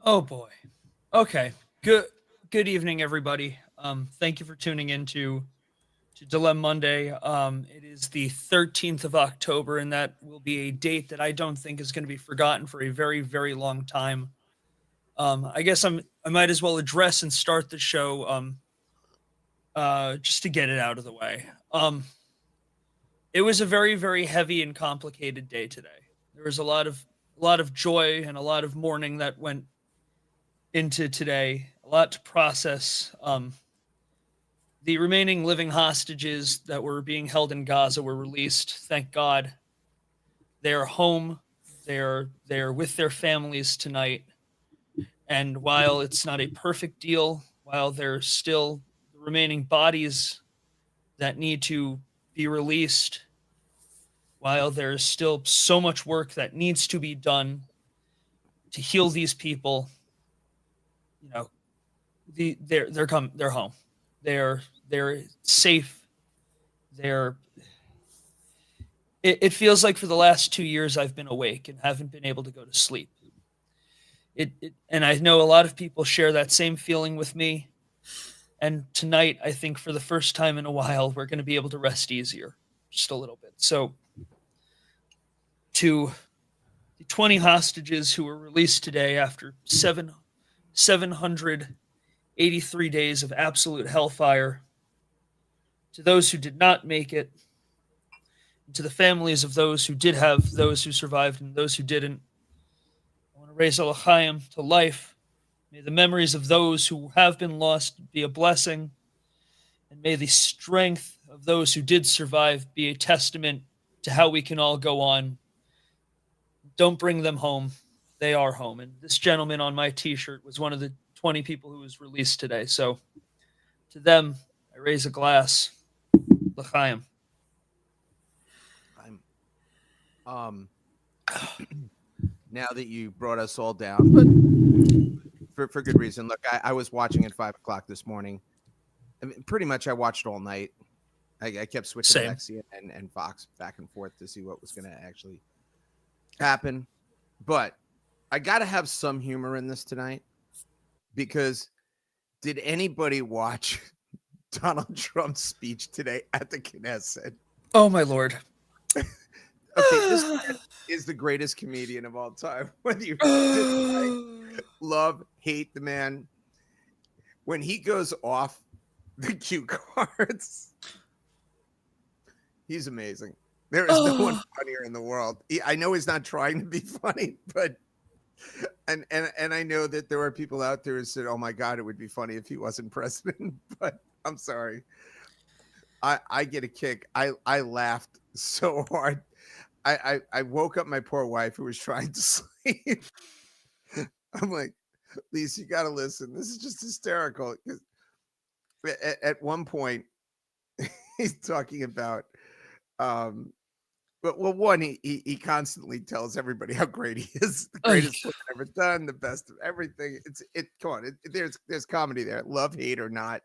Oh boy. Okay. Good evening, everybody. Thank you for tuning in to Dilem-Monday. It is the 13th of October, and that will be a date that I don't think is going to be forgotten for a very, very long time. I guess I might as well address and start the show just to get it out of the way. It was a very, very heavy and complicated day today. There was a lot of joy and a lot of mourning that went into today, a lot to process. The remaining living hostages that were being held in Gaza were released. Thank God. They are home. They are with their families tonight. And while it's not a perfect deal, while there's still the remaining bodies that need to be released, while there's still so much work that needs to be done to heal these people, you know, they're home. They're safe. They're it feels like for the last 2 years I've been awake and haven't been able to go to sleep. And I know a lot of people share that same feeling with me. And tonight, I think for the first time in a while, we're going to be able to rest easier, just a little bit. So, to the 20 hostages who were released today after 783 days of absolute hellfire, to those who did not make it, and to the families of those who did have, those who survived, and those who didn't, I want to raise a l'chaim to life. May the memories of those who have been lost be a blessing, and may the strength of those who did survive be a testament to how we can all go on. Don't bring them home. They are home. And this gentleman on my t-shirt was one of the 20 people who was released today. So to them, I raise a glass. L'chaim. Now that you brought us all down, but for good reason. Look, I was watching at 5 o'clock this morning. I mean, pretty much I watched all night. I kept switching back CNN and Fox back and forth to see what was going to actually happen. But I got to have some humor in this tonight, because did anybody watch Donald Trump's speech today at the Knesset? Oh, my Lord. Okay, this is the greatest comedian of all time. Whether you dislike, love, hate the man, when he goes off the cue cards, he's amazing. There is no one funnier in the world. I know he's not trying to be funny, but and I know that there are people out there who said, "Oh my God, it would be funny if he wasn't president." But I'm sorry, I get a kick. I laughed so hard. I woke up my poor wife who was trying to sleep. I'm like, Lisa, you got to listen. This is just hysterical. At one point, he's talking about, but one, he constantly tells everybody how great he is, the greatest player ever done, the best of everything. Come on, there's comedy there. Love, hate, or not,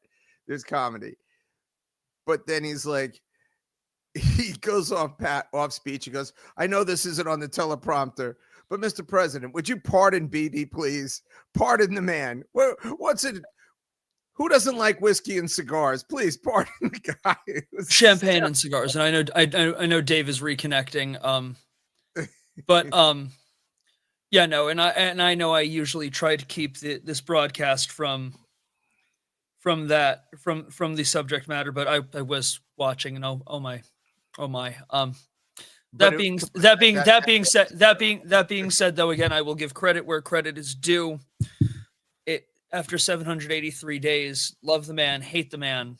there's comedy. But then he's like, he goes off speech. He goes, I know this isn't on the teleprompter, but Mr. President, would you pardon BB, please? Pardon the man. What's it? Who doesn't like whiskey and cigars? Please pardon the guy. Champagne and cigars, and I know Dave is reconnecting. But yeah, no, and I know I usually try to keep this broadcast from the subject matter, but I was watching, and oh my, But that being said, though, again, I will give credit where credit is due. It after 783 days, love the man, hate the man.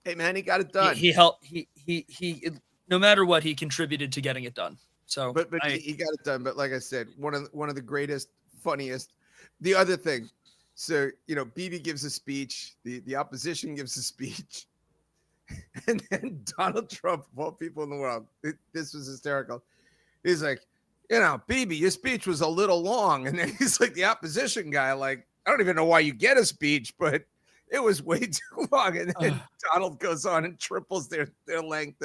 hey man, he got it done. He helped. He no matter what, he contributed to getting it done. So, but he got it done. But like I said, one of the greatest, funniest. The other thing, so Bibi gives a speech, the opposition gives a speech, and then Donald Trump, of all people in the world, this was hysterical. He's like, Bibi, your speech was a little long, and then he's like, the opposition guy, like, I don't even know why you get a speech, but it was way too long. And then Donald goes on and triples their length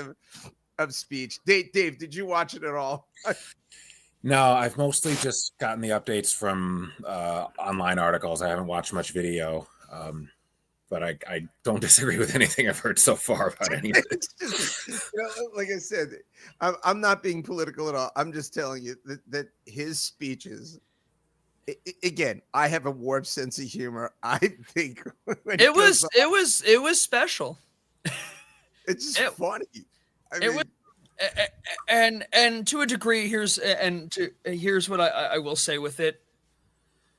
of speech. Dave, did you watch it at all? No, I've mostly just gotten the updates from online articles. I haven't watched much video, but I don't disagree with anything I've heard so far about any of it. Just, like I said, I'm not being political at all. I'm just telling you that his speeches, again, I have a warped sense of humor. I think it was special. It's just funny. It was, and to a degree, here's what I will say with it.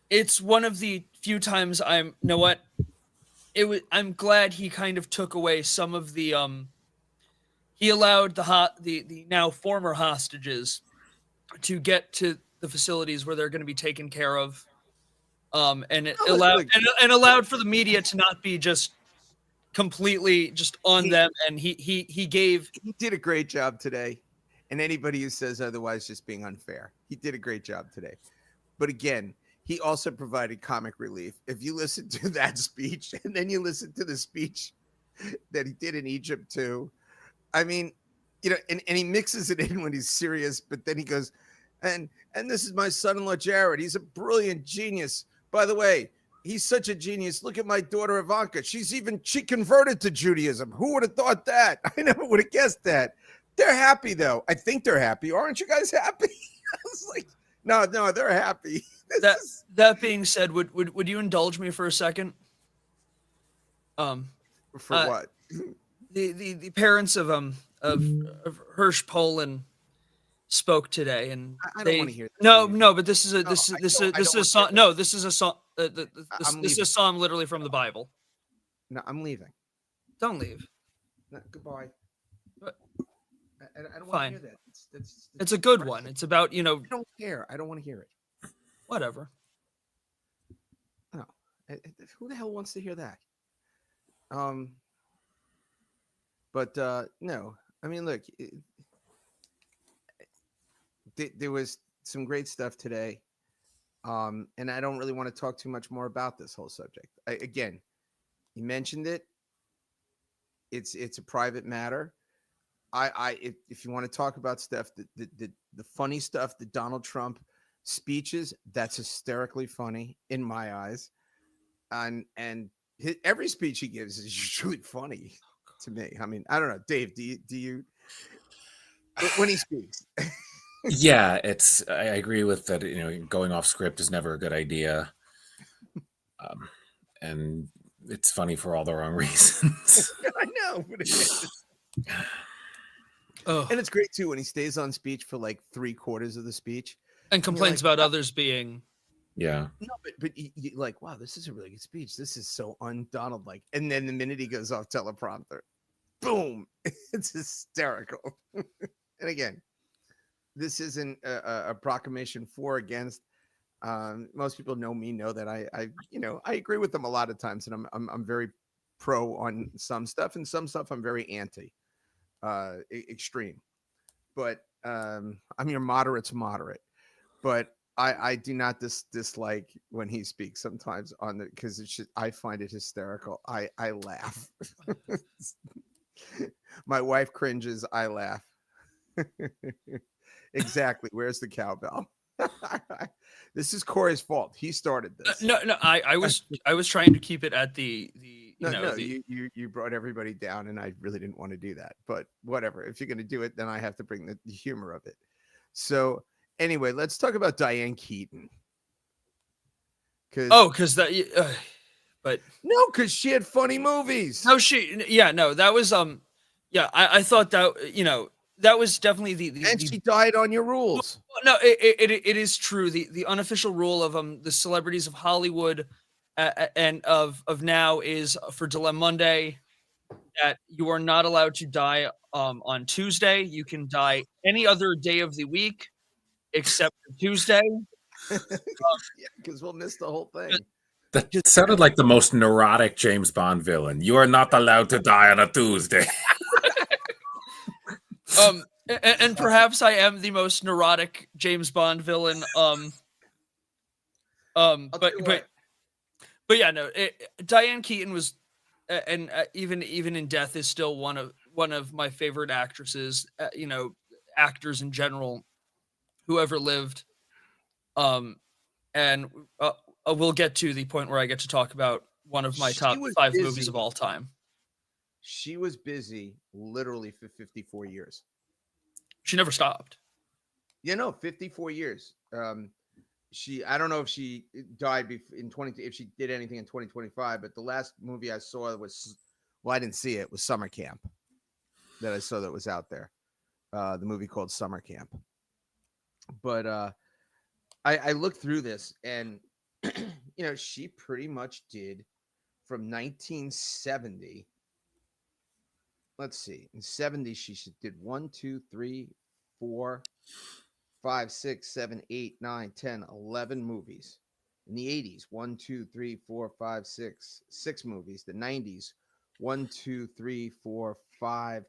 It's one of the few times I'm glad he kind of took away some of the he allowed the now former hostages to get to the facilities where they're going to be taken care of, and it allowed for the media to not be just completely just on them, and he did a great job today, and anybody who says otherwise just being unfair. He did a great job today, but again, he also provided comic relief. If you listen to that speech and then you listen to the speech that he did in Egypt too, I mean, and he mixes it in when he's serious, but then he goes, and this is my son-in-law Jared. He's a brilliant genius. By the way, he's such a genius. Look at my daughter Ivanka. She converted to Judaism. Who would have thought that? I never would have guessed that. They're happy though. I think they're happy. Aren't you guys happy? I was like, no, they're happy. That being said, would you indulge me for a second? For what? The parents of Hirsch Poland spoke today, and I don't want to hear that. No, but this is a psalm literally from the Bible. No, I'm leaving. Don't leave. No, goodbye. But, I don't want to hear that. It's a good one. It's about I don't care. I don't want to hear it. Whatever. No, who the hell wants to hear that? But no. I mean, look, there was some great stuff today, and I don't really want to talk too much more about this whole subject. Again, you mentioned it. It's a private matter. If you want to talk about stuff, the funny stuff, the Donald Trump speeches, that's hysterically funny in my eyes, and every speech he gives is usually funny to me. I mean, I don't know, Dave. Do you when he speaks? Yeah, I agree with that. Going off script is never a good idea, and it's funny for all the wrong reasons. I know, but it is. And it's great too when he stays on speech for like 3/4 of the speech and complains about others being. Yeah. No, but you like, wow, this is a really good speech. This is so un-Donald like. And then the minute he goes off teleprompter, boom, it's hysterical. And again, this isn't a proclamation for or against. Most people know that I agree with them a lot of times, and I'm very pro on some stuff, and some stuff I'm very anti, extreme. But I'm your moderate's moderate. But I do not dislike when he speaks sometimes because I find it hysterical. I laugh. My wife cringes. I laugh. Exactly. Where's the cowbell? This is Corey's fault. He started this. No, I was trying to keep it at the you brought everybody down, and I really didn't want to do that. But whatever. If you're going to do it, then I have to bring the humor of it. So anyway, let's talk about Diane Keaton. Because she had funny movies. That was I thought that that was definitely she died on your rules. No, it is true. The unofficial rule of the celebrities of Hollywood and of now is for Dilem-Monday that you are not allowed to die on Tuesday. You can die any other day of the week except for Tuesday. Because we'll miss the whole thing. That sounded like the most neurotic James Bond villain. You are not allowed to die on a Tuesday. And perhaps I am the most neurotic James Bond villain. But yeah, no. Diane Keaton was, and even in death, is still one of my favorite actresses. Actors in general, who ever lived. And we'll get to the point where I get to talk about one of my top 5 movies of all time. She was busy literally for 54 years. She never stopped. 54 years. I don't know if she died if she did anything in 2025, but the last movie I saw I didn't see it, was Summer Camp that I saw that was out there. The movie called Summer Camp. But I looked through this, and she pretty much did from 1970. Let's see. In 70, she did 1, 2, 3, 4, 5, 6, 7, 8, 9, 10, 11 movies. In the 80s, 1, 2, 3, 4, 5, 6 movies. The 90s, 1, 2, 3, 4, 5.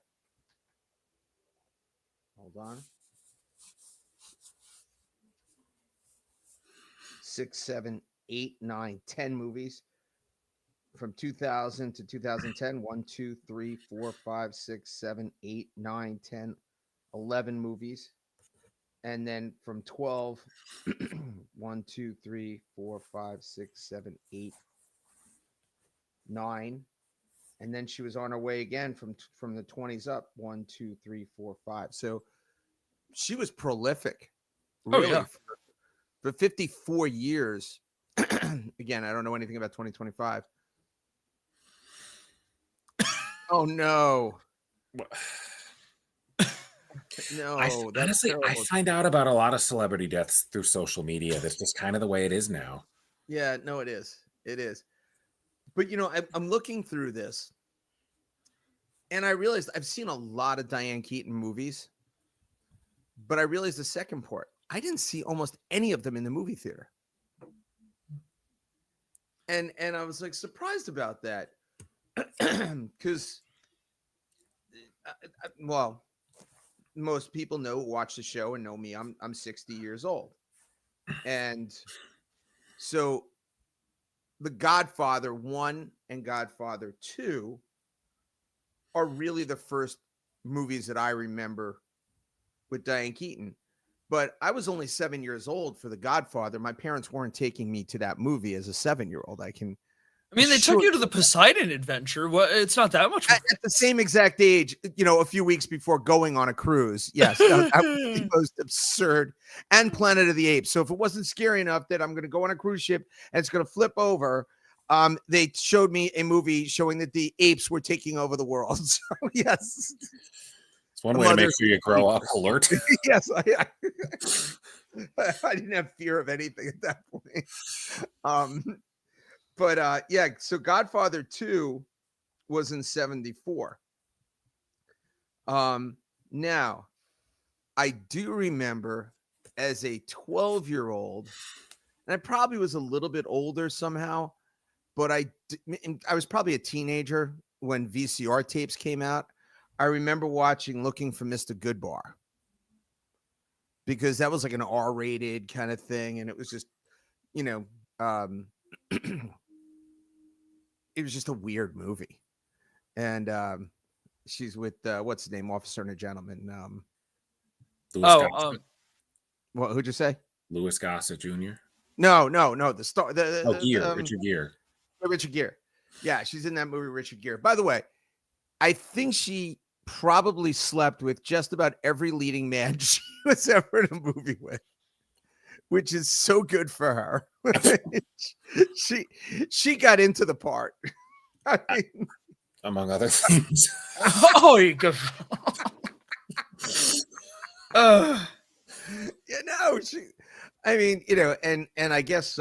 Hold on. 6, 7, 8, 9, 10 movies. From 2000 to 2010, 1, 2, 3, 4, 5, 6, 7, 8, 9, 10, 11 movies. And then from 12, 1, 2, 3, 4, 5, 6, 7, 8, 9. And then she was on her way again from the 20s up. 1, 2, 3, 4, 5. So she was prolific. Really, for 54 years. Again, I don't know anything about 2025. Oh no. No, honestly, I find out about a lot of celebrity deaths through social media. That's just kind of the way it is now. Yeah, no, it is. It is. But I'm looking through this, and I realized I've seen a lot of Diane Keaton movies, but I realized the second part, I didn't see almost any of them in the movie theater. And I was like surprised about that. Because most people watch the show and know me. I'm 60 years old, and so The Godfather 1 and Godfather 2 are really the first movies that I remember with Diane Keaton. But I was only 7 years old for The Godfather. My parents weren't taking me to that movie as a 7-year-old. They took you to the Poseidon Adventure. It's not that much. At the same exact age, a few weeks before going on a cruise. Yes, that was the most absurd. And Planet of the Apes. So if it wasn't scary enough that I'm going to go on a cruise ship and it's going to flip over, they showed me a movie showing that the apes were taking over the world. So yes, it's one way to make sure you grow up alert. Yes, I didn't have fear of anything at that point. But so Godfather 2 was in 74. Now, I do remember as a 12-year-old, and I probably was a little bit older somehow, but I was probably a teenager when VCR tapes came out. I remember watching Looking for Mr. Goodbar, because that was like an R-rated kind of thing, and it was just, it was just a weird movie. And she's with what's his name, Officer and a Gentleman. Louis Gossett. What? Who'd you say? Louis Gossett Jr. No. The star. Richard Gere. Richard Gere. Yeah, she's in that movie, Richard Gere. By the way, I think she probably slept with just about every leading man she was ever in a movie with, which is so good for her. she got into the part. I mean, among other things. Oh, you go. I mean, and I guess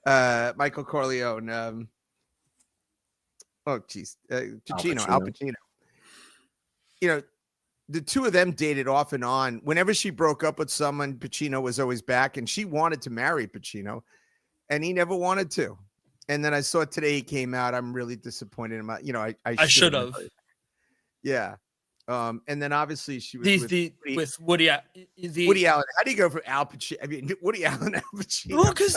Michael Corleone, Al Pacino. The two of them dated off and on. Whenever she broke up with someone, Pacino was always back, and she wanted to marry Pacino, and he never wanted to. And then I saw today he came out. I'm really disappointed in my, I should have. Yeah. And then obviously she was with Woody Allen. Woody Allen. How do you go from Al Pacino? I mean, Woody Allen, Al Pacino. Well, because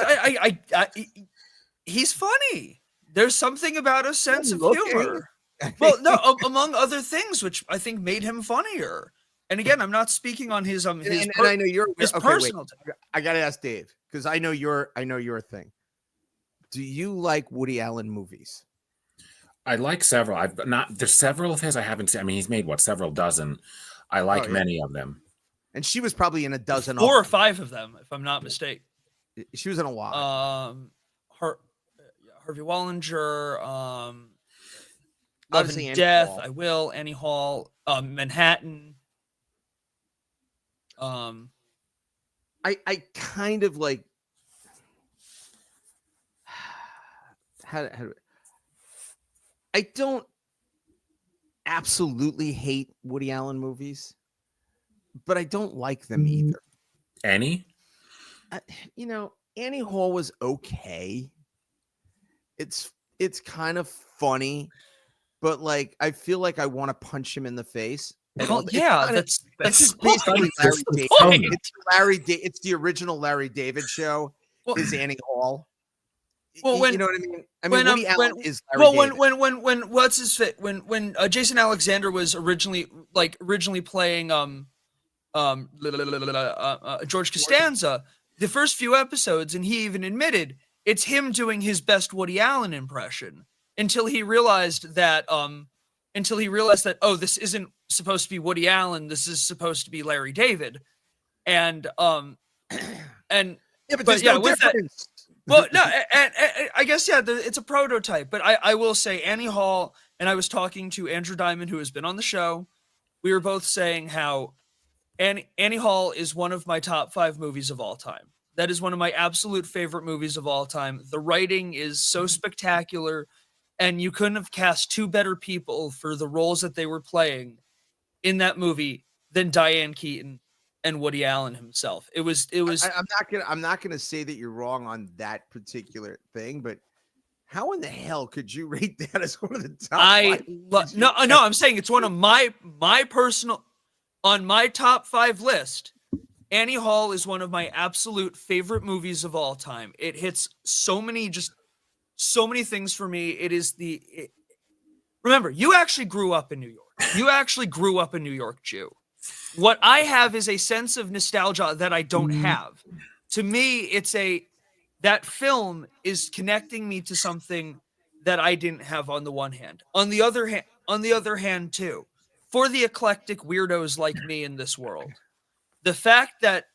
he's funny. There's something about a sense of humor. Well, no, among other things, which I think made him funnier. And again, I'm not speaking on his and I know his personal. I gotta ask Dave because I know your thing. Do you like Woody Allen movies? I like several. There's several of his I haven't seen. I mean, he's made several dozen. I like many of them. And she was probably in a dozen, 4 or 5 of them, if I'm not mistaken. She was in a lot. Harvey Wallinger, Love Obviously and Death, Hall. I Will, Annie Hall, Manhattan. I kind of like I don't absolutely hate Woody Allen movies, but I don't like them either. Annie? Annie Hall was okay. It's kind of funny, but like I feel like I want to punch him in the face. Well, yeah, that's just basically Larry David. It's the original Larry David show. Is Annie Hall? Well, you know what I mean? I mean, Woody Allen is Larry David. when what's his fit? When Jason Alexander was originally playing George Costanza, the first few episodes, and he even admitted it's him doing his best Woody Allen impression until he realized that this isn't supposed to be Woody Allen, this is supposed to be Larry David, and but there's no difference. Well, no, and I guess it's a prototype, but I will say Annie Hall, and I was talking to Andrew Diamond, who has been on the show. We were both saying how Annie Hall is one of my top 5 movies of all time. That is one of my absolute favorite movies of all time. The writing is so spectacular, and you couldn't have cast 2 better people for the roles that they were playing in that movie than Diane Keaton and Woody Allen himself. It was. I'm not gonna say that you're wrong on that particular thing, but how in the hell could you rate that as one of the top? No. I'm saying it's one of my personal on my top 5 list. Annie Hall is one of my absolute favorite movies of all time. It hits so many things for me. It is remember, you actually grew up in New York. You actually grew up a New York Jew. What I have is a sense of nostalgia that I don't have. To me, that film is connecting me to something that I didn't have on the one hand. On the other hand too, for the eclectic weirdos like me in this world, the fact that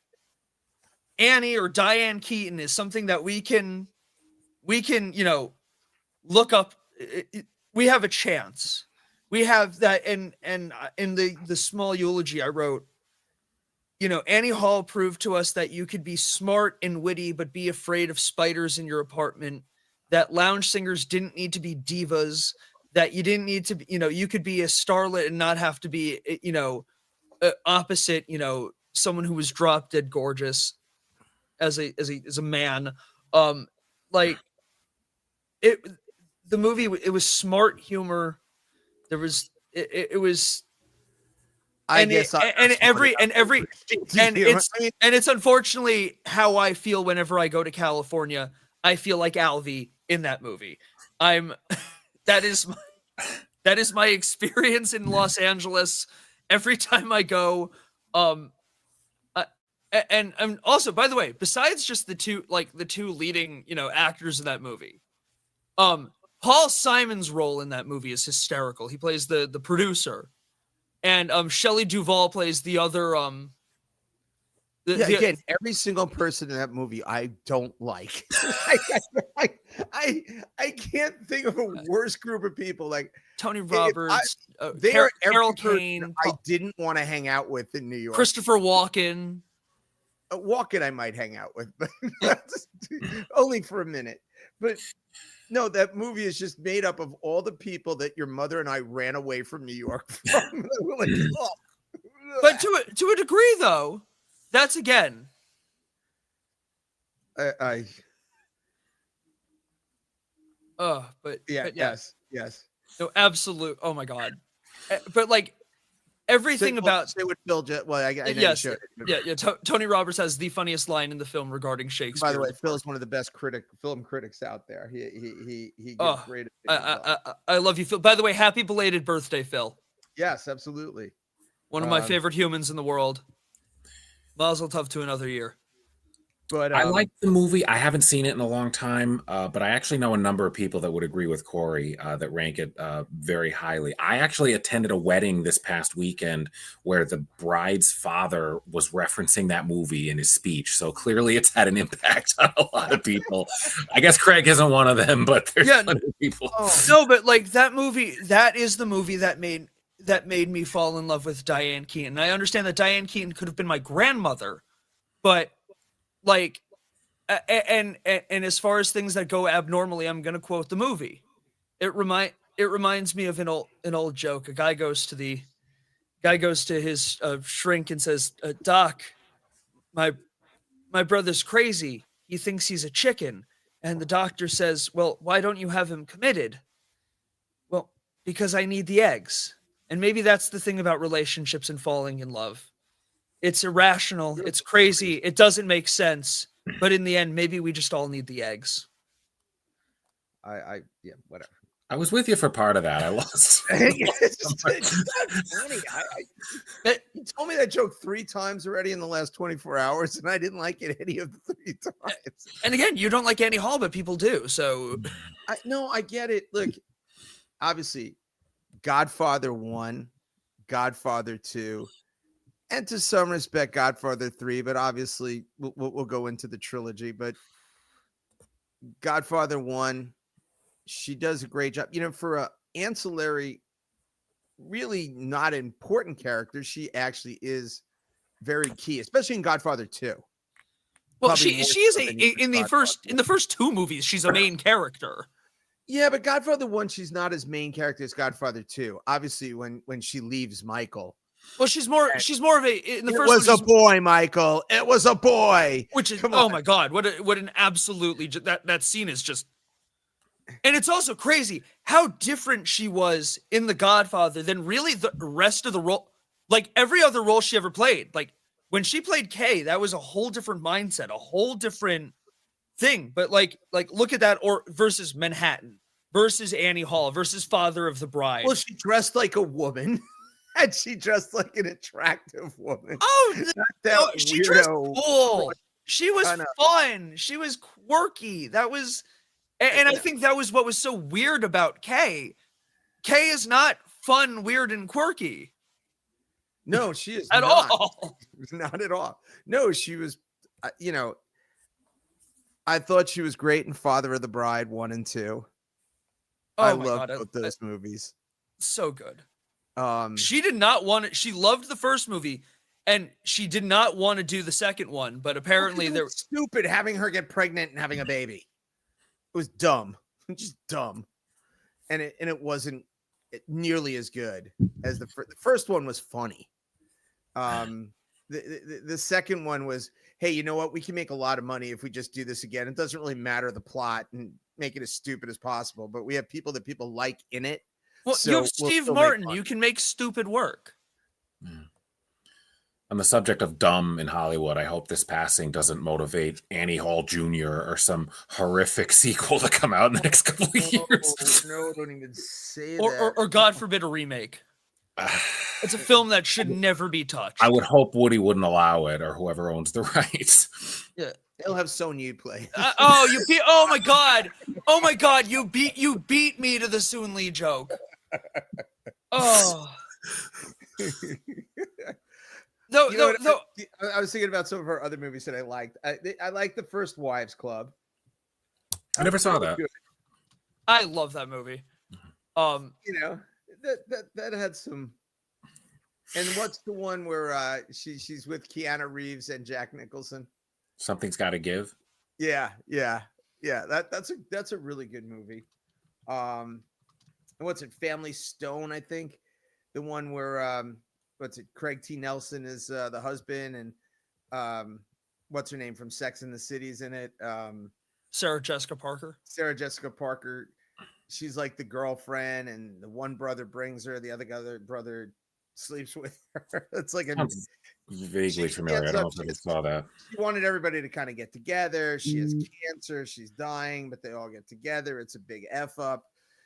Annie or Diane Keaton is something that we can, look up. We have a chance. We have that, and in the small eulogy I wrote, Annie Hall proved to us that you could be smart and witty, but be afraid of spiders in your apartment. That lounge singers didn't need to be divas. That you didn't need to, you could be a starlet and not have to be, opposite, someone who was drop dead gorgeous as a man. The movie, it was smart humor. There was it was it's unfortunately how I feel whenever I go to California. I feel like Alvy in that movie. That is my experience in Los Angeles every time I go. And also, by the way, besides just the two leading, actors in that movie, Paul Simon's role in that movie is hysterical. He plays the producer, and Shelley Duvall plays the other again, every single person in that movie I don't like. I can't think of a worse group of people. Like Tony Roberts, they are Carol every Kane. I didn't want to hang out with in New York. Christopher Walken. Walken I might hang out with, but only for a minute. But no, that movie is just made up of all the people that your mother and I ran away from New York from. Like, oh. But to a degree, though, that's again. But yeah. Yes. No, absolute. Oh my God. But like everything about say what Phil. Well, I know yes, you showed it. yeah. Tony Roberts has the funniest line in the film regarding Shakespeare. By the way, Phil is one of the best film critics out there. He gives great opinions. I love you, Phil. By the way, happy belated birthday, Phil. Yes, absolutely. One of my favorite humans in the world. Mazel tov to another year. But I like the movie. I haven't seen it in a long time, but I actually know a number of people that would agree with Corey that rank it very highly. I actually attended a wedding this past weekend where the bride's father was referencing that movie in his speech. So clearly it's had an impact on a lot of people. I guess Craig isn't one of them, but there's plenty of people. No, but like that movie, that is the movie that made me fall in love with Diane Keaton. I understand that Diane Keaton could have been my grandmother, but like, and as far as things that go abnormally, I'm gonna quote the movie. It reminds me of an old joke. A guy goes to his shrink and says, "Doc, my brother's crazy. He thinks he's a chicken." And the doctor says, "Well, why don't you have him committed?" "Well, because I need the eggs." And maybe that's the thing about relationships and falling in love. It's irrational. It's crazy. It doesn't make sense. But in the end, maybe we just all need the eggs. Yeah, whatever. I was with you for part of that. I lost. It's funny. You told me that joke 3 times already in the last 24 hours, and I didn't like it any of the 3 times. And again, you don't like Annie Hall, but people do. So, I get it. Look, obviously, Godfather 1, Godfather 2, and to some respect, Godfather 3, but obviously we'll go into the trilogy. But Godfather 1, she does a great job. For a ancillary, really not important character, she actually is very key, especially in Godfather 2. Well, she is in the first 2 movies, she's a main character. Yeah, but Godfather 1, she's not as main character as Godfather 2. Obviously, when she leaves Michael. Well, she's more of a in the first. It was a boy, Michael. It was a boy. Which is my God, what an absolutely that scene is just. And it's also crazy how different she was in The Godfather than really the rest of the role. Like every other role she ever played. Like when she played Kay, that was a whole different mindset, a whole different thing. But like look at that, or versus Manhattan, versus Annie Hall, versus Father of the Bride. Well, she dressed like a woman. And she dressed like an attractive woman. Oh, no, she dressed cool. She was fun. She was quirky. That was, and I think that was what was so weird about Kay. Kay is not fun, weird, and quirky. No, she is at all. Not at all. No, she was. I thought she was great in Father of the Bride 1 and 2. I loved both those movies. So good. She did not want it. She loved the first movie, and she did not want to do the second one. But apparently, they're stupid having her get pregnant and having a baby. It was dumb, just dumb, and it wasn't nearly as good as the first one. Was funny. The second one was, hey, you know what? We can make a lot of money if we just do this again. It doesn't really matter the plot and make it as stupid as possible. But we have people that people like in it. Well, you have Steve Martin. You can make stupid work. On the subject of dumb in Hollywood, I hope this passing doesn't motivate Annie Hall Jr. or some horrific sequel to come out in the next couple of years. No, don't even say that. Or God forbid, a remake. It's a film that should never be touched. I would hope Woody wouldn't allow it, or whoever owns the rights. Yeah. They'll have Sonya play. Oh my god! Oh my god! You beat me to the Soon Lee joke. Oh. No. I was thinking about some of her other movies that I liked. I like The First Wives Club. I never saw that. Good. I love that movie. You know, that had some. And what's the one where she's with Keanu Reeves and Jack Nicholson? Something's Got to Give. Yeah. That's a really good movie. And what's it? Family Stone, I think. The one where what's it? Craig T. Nelson is the husband, and what's her name from Sex and the City's in it? Sarah Jessica Parker. Sarah Jessica Parker. She's like the girlfriend, and the one brother brings her, the other brother sleeps with her. It's like a vaguely familiar. I don't know if I saw that. She wanted everybody to kind of get together. She has cancer. She's dying, but they all get together. It's a big F up.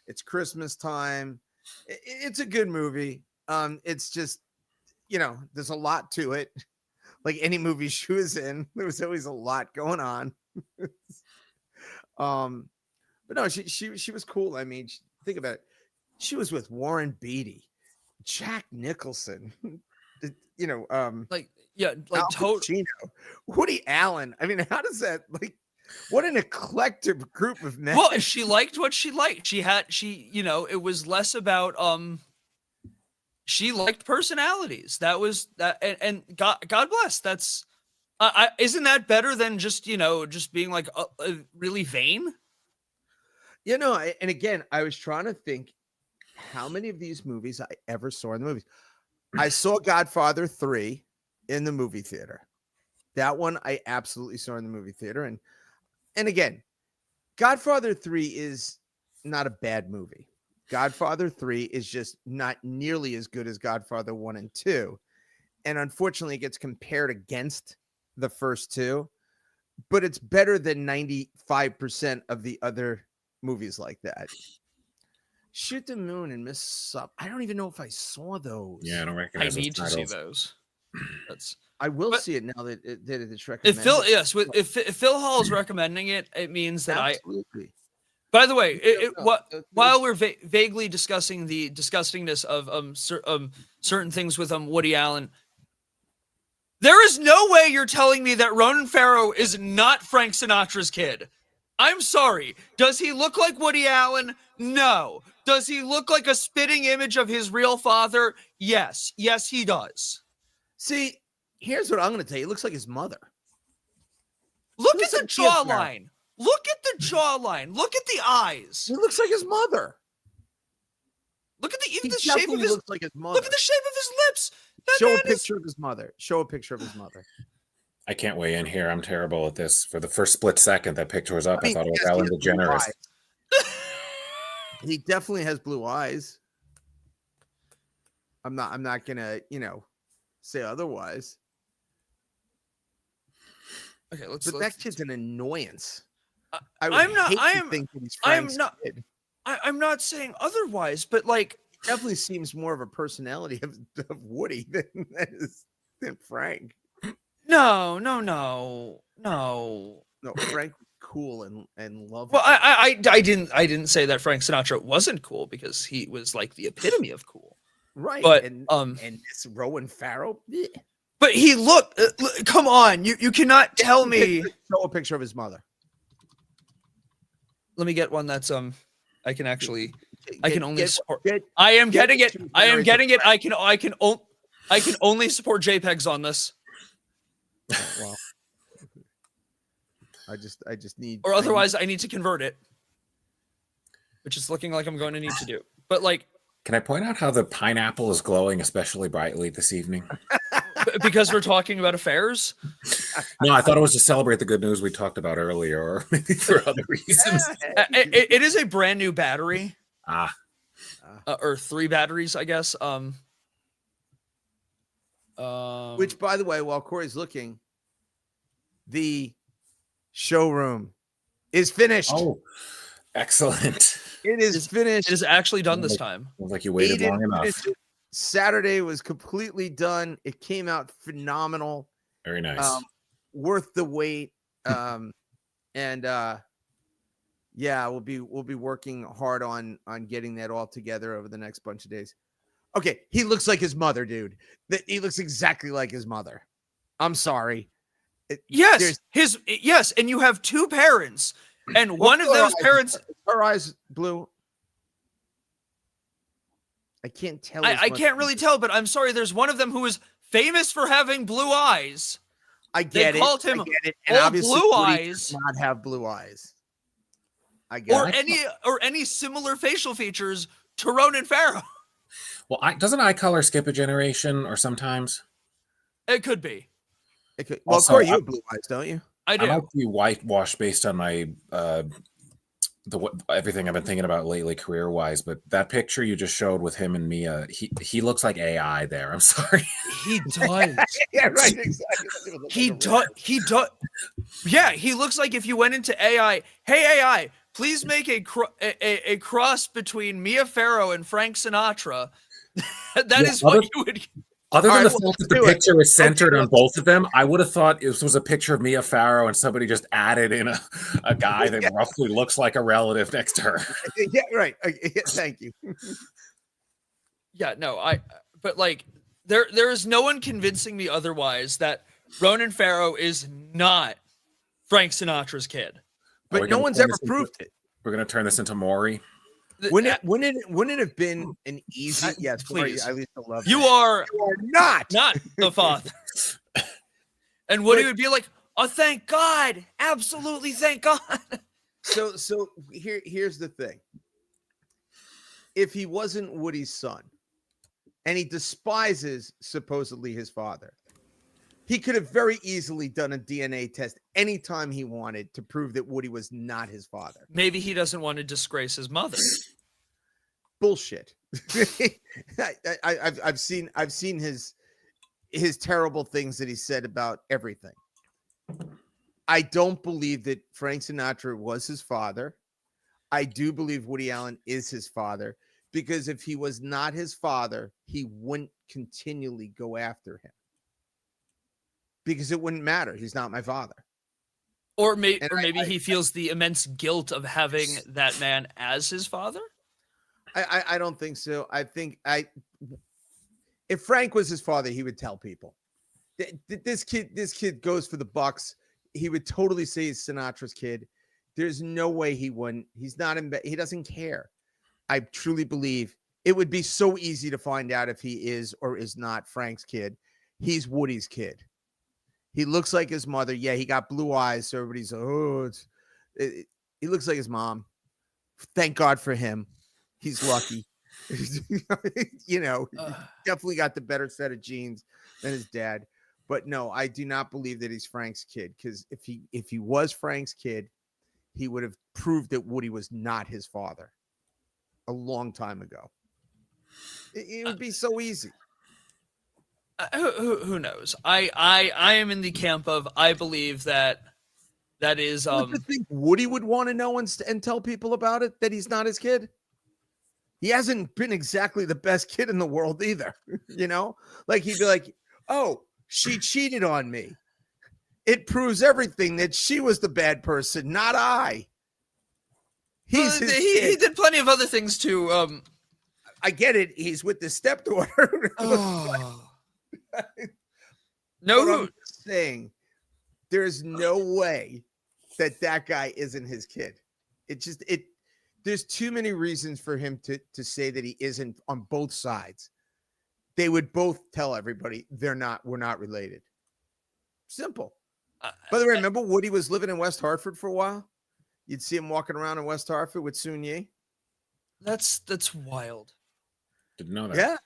It's Christmas time. It's a good movie. It's just, there's a lot to it. Like any movie she was in, there was always a lot going on. But no, she was cool. I mean, think about it. She was with Warren Beatty, Jack Nicholson, Al Pacino, Woody Allen. I mean, how does that, what an eclectic group of men. Well, she liked what she liked. It was less about she liked personalities. That was that, and God bless. That's isn't that better than just being like really vain? And again, I was trying to think how many of these movies I ever saw in the movies. I saw Godfather 3 in the movie theater. That one I absolutely saw in the movie theater. And again, Godfather 3 is not a bad movie. Godfather 3 is just not nearly as good as Godfather 1 and 2. And unfortunately, it gets compared against the first two, but it's better than 95% of the other movies like that. Shoot the Moon and Miss Sup. I don't even know if I saw those. Yeah, I don't recognize. I need to see those. I will see it now that it's recommended. If Phil Hall is recommending it, it means that absolutely. By the way, while we're vaguely discussing the disgustingness of certain things with Woody Allen, there is no way you're telling me that Ronan Farrow is not Frank Sinatra's kid. I'm sorry. Does he look like Woody Allen? No. Does he look like a spitting image of his real father? Yes. Yes, he does. See, here's what I'm going to tell you. He looks like his mother. Look at the jawline. Look at the jawline. Look at the eyes. He looks like his mother. Look at the shape of his. Looks like his mother. Look at the shape of his lips. Show a picture of his mother. Show a picture of his mother. I can't weigh in here. I'm terrible at this. For the first split second that picture was up, I thought it was Ellen DeGeneres. He definitely has blue eyes. I'm not gonna, say otherwise. Okay, that kid's an annoyance. I'm not saying otherwise, but it definitely seems more of a personality of Woody than Frank. No. Frank was cool and lovely. Well, I didn't say that Frank Sinatra wasn't cool, because he was like the epitome of cool. Right. But and this Rowan Farrow. Bleh. But he looked. Come on, you cannot tell me. Show a picture of his mother. Let me get one that's I can actually. I am getting it. I am getting it. I can only support JPEGs on this. Well, I just need, or otherwise I need to convert it, which is looking like I'm going to need to do. But can I point out how the pineapple is glowing especially brightly this evening? Because we're talking about affairs? No, I thought it was to celebrate the good news we talked about earlier, or maybe for other reasons. It is a brand new battery. Or 3 batteries, I guess. Which, by the way, while Corey's looking, the showroom is finished. Oh, excellent. It is finished. It is actually done this time. Sounds like you waited long enough. Saturday was completely done. It came out phenomenal. Very nice. Worth the wait. Yeah, we'll be working hard on getting that all together over the next bunch of days. Okay, he looks like his mother, dude. He looks exactly like his mother. I'm sorry. Yes, and you have two parents, and one of those parents. Her eyes blue. I can't tell. I can't really tell, but I'm sorry. There's one of them who is famous for having blue eyes. I get it. They called him And Old obviously Blue Woody Eyes. does not have blue eyes. I get it. Or any similar facial features to Ronan Farrow. Well, doesn't eye color skip a generation or sometimes? It could be. Well, Also, Corey, you have blue eyes, don't you? I do. I might be whitewashed based on my everything I've been thinking about lately, career wise. But that picture you just showed with him and Mia, he looks like AI there. I'm sorry. He does. Yeah, right. Exactly. He does. Yeah, he looks like if you went into AI. Hey AI, please make a cross between Mia Farrow and Frank Sinatra. That is what you would. Other than the fact that the picture is centered on both of them, I would have thought it was a picture of Mia Farrow and somebody just added in a guy that roughly looks like a relative next to her. Yeah, right. Thank you. Yeah, no, but like there is no one convincing me otherwise that Ronan Farrow is not Frank Sinatra's kid. But no one's ever proved it. We're going to turn this into Maury. Wouldn't it have been an easy yes, please? I used to love you are not the father. And Woody would be like, "Oh, thank God! Absolutely, thank God." So here's the thing: if he wasn't Woody's son, and he despises supposedly his father, he could have very easily done a DNA test anytime he wanted to prove that Woody was not his father. Maybe he doesn't want to disgrace his mother. Bullshit. I've seen his terrible things that he said about everything. I don't believe that Frank Sinatra was his father. I do believe Woody Allen is his father, because if he was not his father, he wouldn't continually go after him. Because it wouldn't matter. He's not my father. Or maybe he feels the immense guilt of having that man as his father. I don't think so. I think if Frank was his father, he would tell people. This kid goes for the bucks. He would totally say he's Sinatra's kid. There's no way he wouldn't. He's not in. He doesn't care. I truly believe it would be so easy to find out if he is or is not Frank's kid. He's Woody's kid. He looks like his mother. Yeah, he got blue eyes. So everybody's he looks like his mom. Thank God for him. He's lucky. Definitely got the better set of genes than his dad. But no, I do not believe that he's Frank's kid, because if he was Frank's kid, he would have proved that Woody was not his father a long time ago. It would be so easy. Who knows? I am in the camp of I believe that is. Do you think Woody would want to know and tell people about it, that he's not his kid? He hasn't been exactly the best kid in the world either. Like he'd be like, "Oh, she cheated on me. It proves everything that she was the bad person, not I." He did plenty of other things too. I get it. He's with the stepdaughter. No, I'm saying there's no way that guy isn't his kid. There's too many reasons for him to say that he isn't on both sides. They would both tell everybody we're not related. Simple. By the way, remember Woody was living in West Hartford for a while? You'd see him walking around in West Hartford with Soon Yi. That's wild. Didn't know that. Yeah.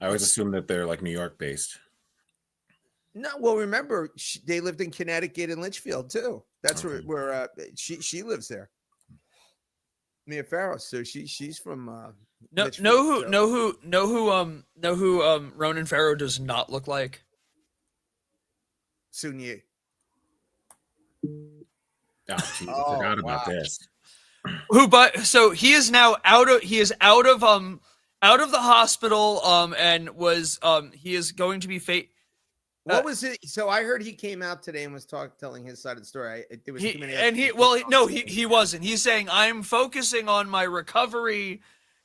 I always assumed that they're like New York based. No, well, remember they lived in Connecticut and Litchfield too. That's where she lives there. Mia Farrow. So she's from know who Ronan Farrow does not look like? Soon Yi. Oh, geez, I forgot about this. So he is now out of out of the hospital, and was he is going to be What was it? So I heard he came out today and was telling his side of the story. There was too many. He wasn't. He's saying I'm focusing on my recovery.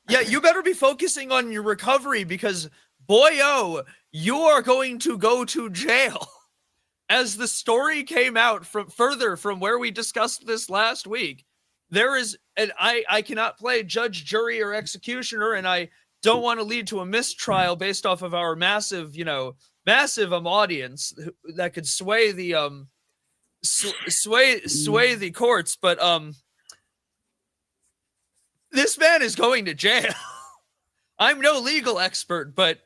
Yeah, you better be focusing on your recovery because you are going to go to jail. As the story came out from where we discussed this last week, there is, and I cannot play judge, jury, or executioner, and I don't want to lead to a mistrial based off of our massive audience that could sway the sway the courts, but this man is going to jail. I'm no legal expert, but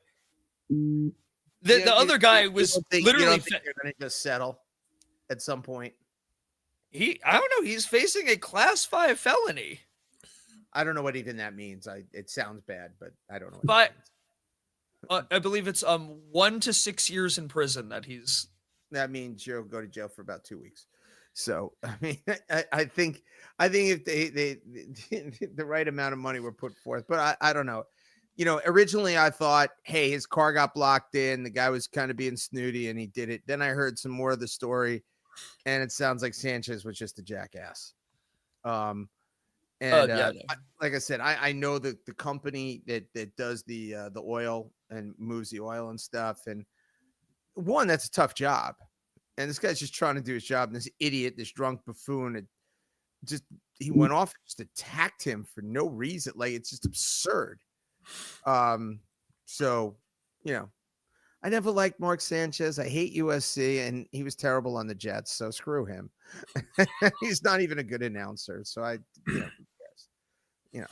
the other guy was literally you're going to just settle at some point. I don't know, he's facing a class 5 felony. I don't know what even that means. It sounds bad, but I don't know what I believe it's 1 to 6 years in prison that means you'll go to jail for about 2 weeks. So I mean, I think if they the right amount of money were put forth, but I don't know. Originally I thought, hey, his car got blocked in. The guy was kind of being snooty and he did it. Then I heard some more of the story and it sounds like Sanchez was just a jackass. Like I said, I know that the company that does the oil and moves the oil and stuff. And one, that's a tough job. And this guy's just trying to do his job. And this idiot, this drunk buffoon, he went off and just attacked him for no reason. Like, it's just absurd. So, I never liked Mark Sanchez. I hate USC, and he was terrible on the Jets. So screw him. He's not even a good announcer. So who cares?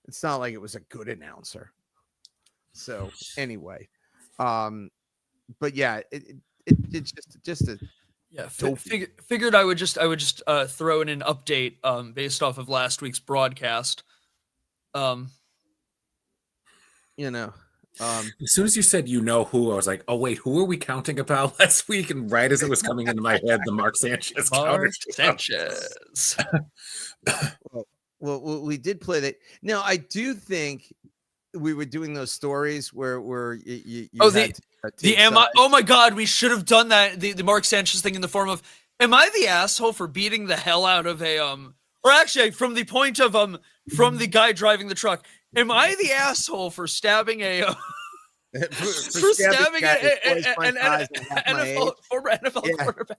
It's not like it was a good announcer. So anyway, but yeah, it's just a figured I would just throw in an update based off of last week's broadcast. As soon as you said who, I was like, oh wait, who are we counting about last week? And right as it was coming into my head, the Mark Sanchez. Well, we did play that. Now I do think we were doing those stories where you oh my god, we should have done that, the Mark Sanchez thing in the form of, am I the asshole for beating the hell out of a or actually from the point of from the guy driving the truck, am I the asshole for stabbing an former NFL quarterback?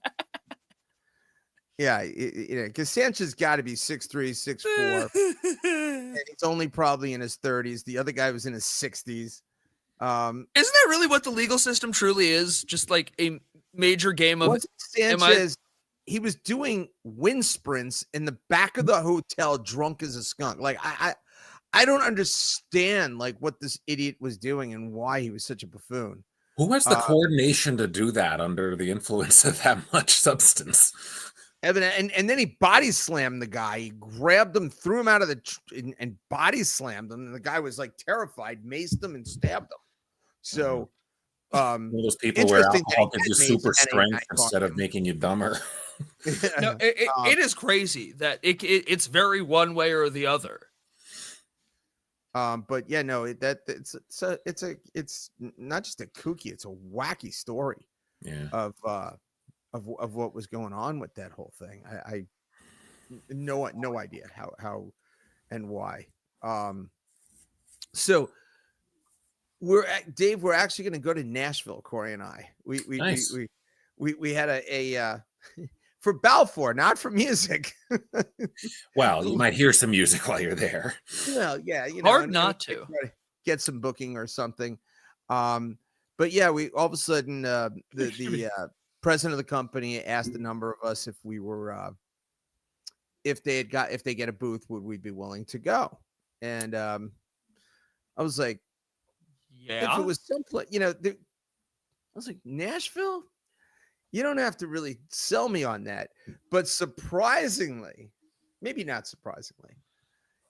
Yeah, because Sanchez got to be 6'3", 6'4", and he's only probably in his 30s. The other guy was in his 60s. Isn't that really what the legal system truly is? Just like a major game of Sanchez. He was doing wind sprints in the back of the hotel, drunk as a skunk. Like I don't understand like what this idiot was doing and why he was such a buffoon. Who has the coordination to do that under the influence of that much substance? Evan, and then he body slammed the guy. He grabbed him, threw him out of the and body slammed him. And the guy was like terrified, maced him and stabbed him. So, one of those people where alcohol gives you super strength instead of making you dumber. No, it is crazy that it's very one way or the other. But yeah, no, it's not just a kooky, it's a wacky story. Yeah. Of what was going on with that whole thing. I no idea how and why. So we're actually going to go to Nashville, Corey and I. We had a for Balfour, not for music. Well, you might hear some music while you're there. Well, yeah, hard not to get some booking or something. But yeah, we all of a sudden the president of the company asked a number of us if we were if they get a booth, would we be willing to go? And I was like, yeah, if it was someplace, I was like, Nashville, you don't have to really sell me on that. But surprisingly, maybe not surprisingly,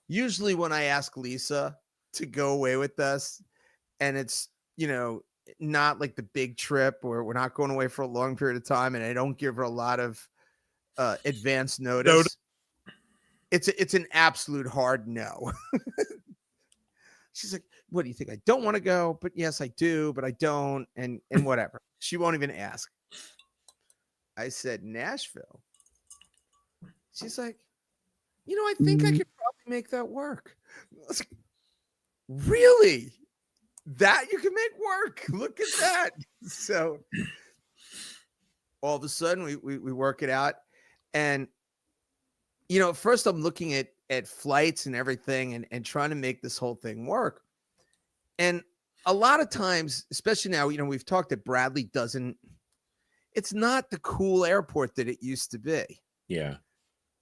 usually when I ask Lisa to go away with us and it's, not like the big trip where we're not going away for a long period of time and I don't give her a lot of advance notice, it's an absolute hard no. She's like, what do you think? I don't want to go, but yes, I do, but I don't, and whatever. She won't even ask. I said, Nashville. She's like, I think I could probably make that work. I was like, really? That you can make work? Look at that. So all of a sudden we work it out. And, at first I'm looking at flights and everything and trying to make this whole thing work. And a lot of times, especially now, we've talked that Bradley it's not the cool airport that it used to be. Yeah.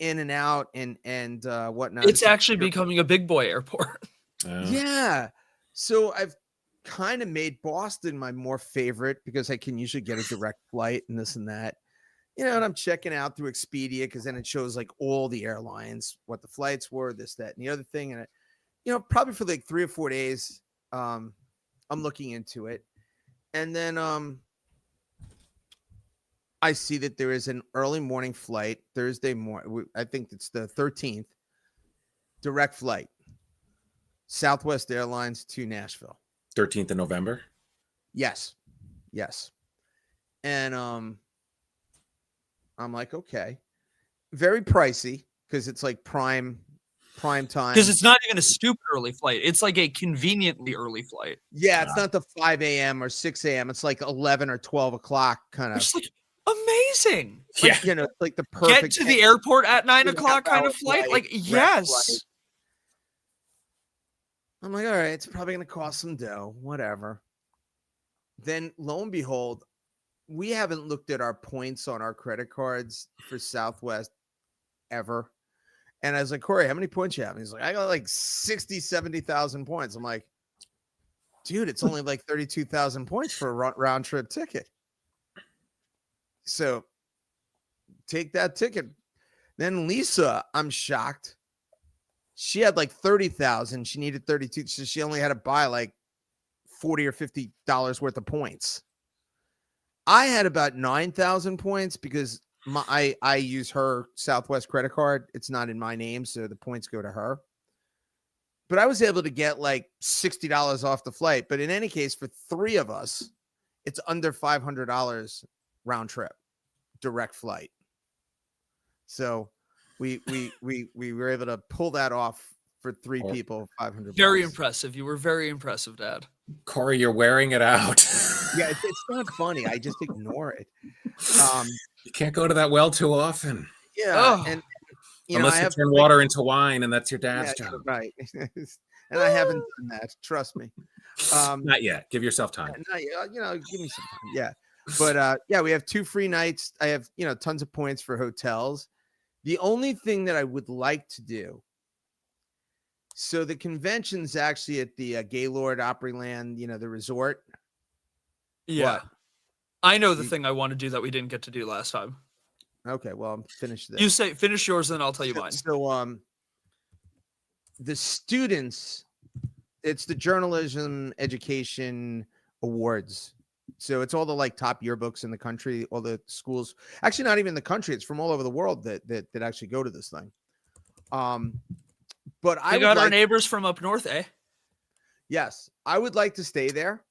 In and out and whatnot. It's actually becoming a big boy airport. Yeah. So I've kind of made Boston my more favorite because I can usually get a direct flight and this and that. And I'm checking out through Expedia because then it shows like all the airlines, what the flights were, this, that, and the other thing. And probably for like 3 or 4 days, I'm looking into it. And then I see that there is an early morning flight Thursday morning. I think it's the 13th, direct flight, Southwest Airlines to Nashville. 13th of November. Yes. And I'm like, okay, very pricey because it's like prime time. Because it's not even a stupid early flight. It's like a conveniently early flight. Yeah, it's not the 5 a.m. or 6 a.m. It's like 11 or 12 o'clock kind of. It's like amazing. Like, it's like the perfect. Get to the airport at 9 o'clock kind of flight. Like, yes. Flight. I'm like, all right, it's probably going to cost some dough, whatever. Then lo and behold, we haven't looked at our points on our credit cards for Southwest ever. And I was like, Corey, how many points you have? And he's like, I got like 60, 70,000 points. I'm like, dude, it's only like 32,000 points for a round trip ticket. So take that ticket. Then Lisa, I'm shocked. She had like 30,000. She needed 32. So she only had to buy like $40 or $50 worth of points. I had about 9,000 points because I use her Southwest credit card. It's not in my name, so the points go to her. But I was able to get like $60 off the flight. But in any case, for 3 of us, it's under $500 round trip, direct flight. So we were able to pull that off for 3 people, $500. Very impressive. You were very impressive, Dad. Corey, you're wearing it out. Yeah, it's not funny. I just ignore it. You can't go to that well too often. Yeah, and unless you turn water into wine, and that's your dad's job. Right. And I haven't done that. Trust me. Not yet. Give yourself time. Not yet, give me some time. Yeah. But we have 2 free nights. I have tons of points for hotels. The only thing that I would like to do. So the convention's actually at the Gaylord Opryland, the resort. Yeah. What? I know the thing I want to do that we didn't get to do last time. Okay, well, I'm finished this. You say finish yours, then I'll tell you mine. So the students, it's the Journalism Education Awards. So it's all the like top yearbooks in the country, all the schools. Actually, not even the country. It's from all over the world that actually go to this thing. But I got our neighbors from up north, eh? Yes, I would like to stay there.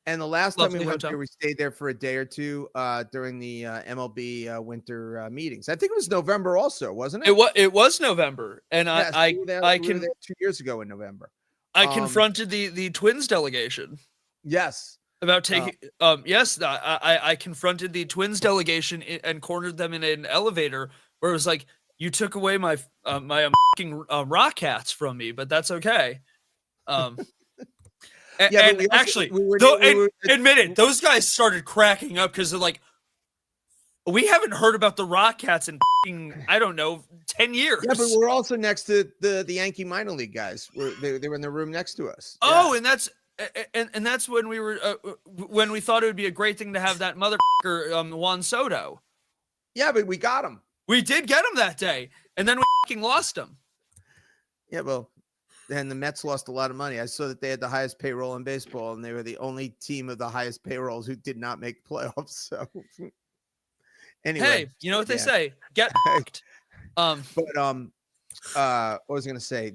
And the last time we went there, we stayed there for a day or two during the MLB winter meetings. I think it was November, also, wasn't it? It was November, and we were there 2 years ago in November. I confronted the Twins delegation. Yes. About taking I confronted the Twins delegation and cornered them in an elevator where it was like, you took away my my rock hats from me, but that's okay. And actually, admit it, those guys started cracking up because they're like, we haven't heard about the rock cats in I don't know, 10 years. Yeah, but we're also next to the Yankee minor league guys. They were in the room next to us. Oh, yeah. And that's when we were when we thought it would be a great thing to have that motherfucker Juan Soto. Yeah, but we got him. We did get him that day, and then we lost him. Yeah, well, then the Mets lost a lot of money. I saw that they had the highest payroll in baseball, and they were the only team of the highest payrolls who did not make playoffs. So, anyway, hey, you know what they say? Get fucked. But what was I going to say?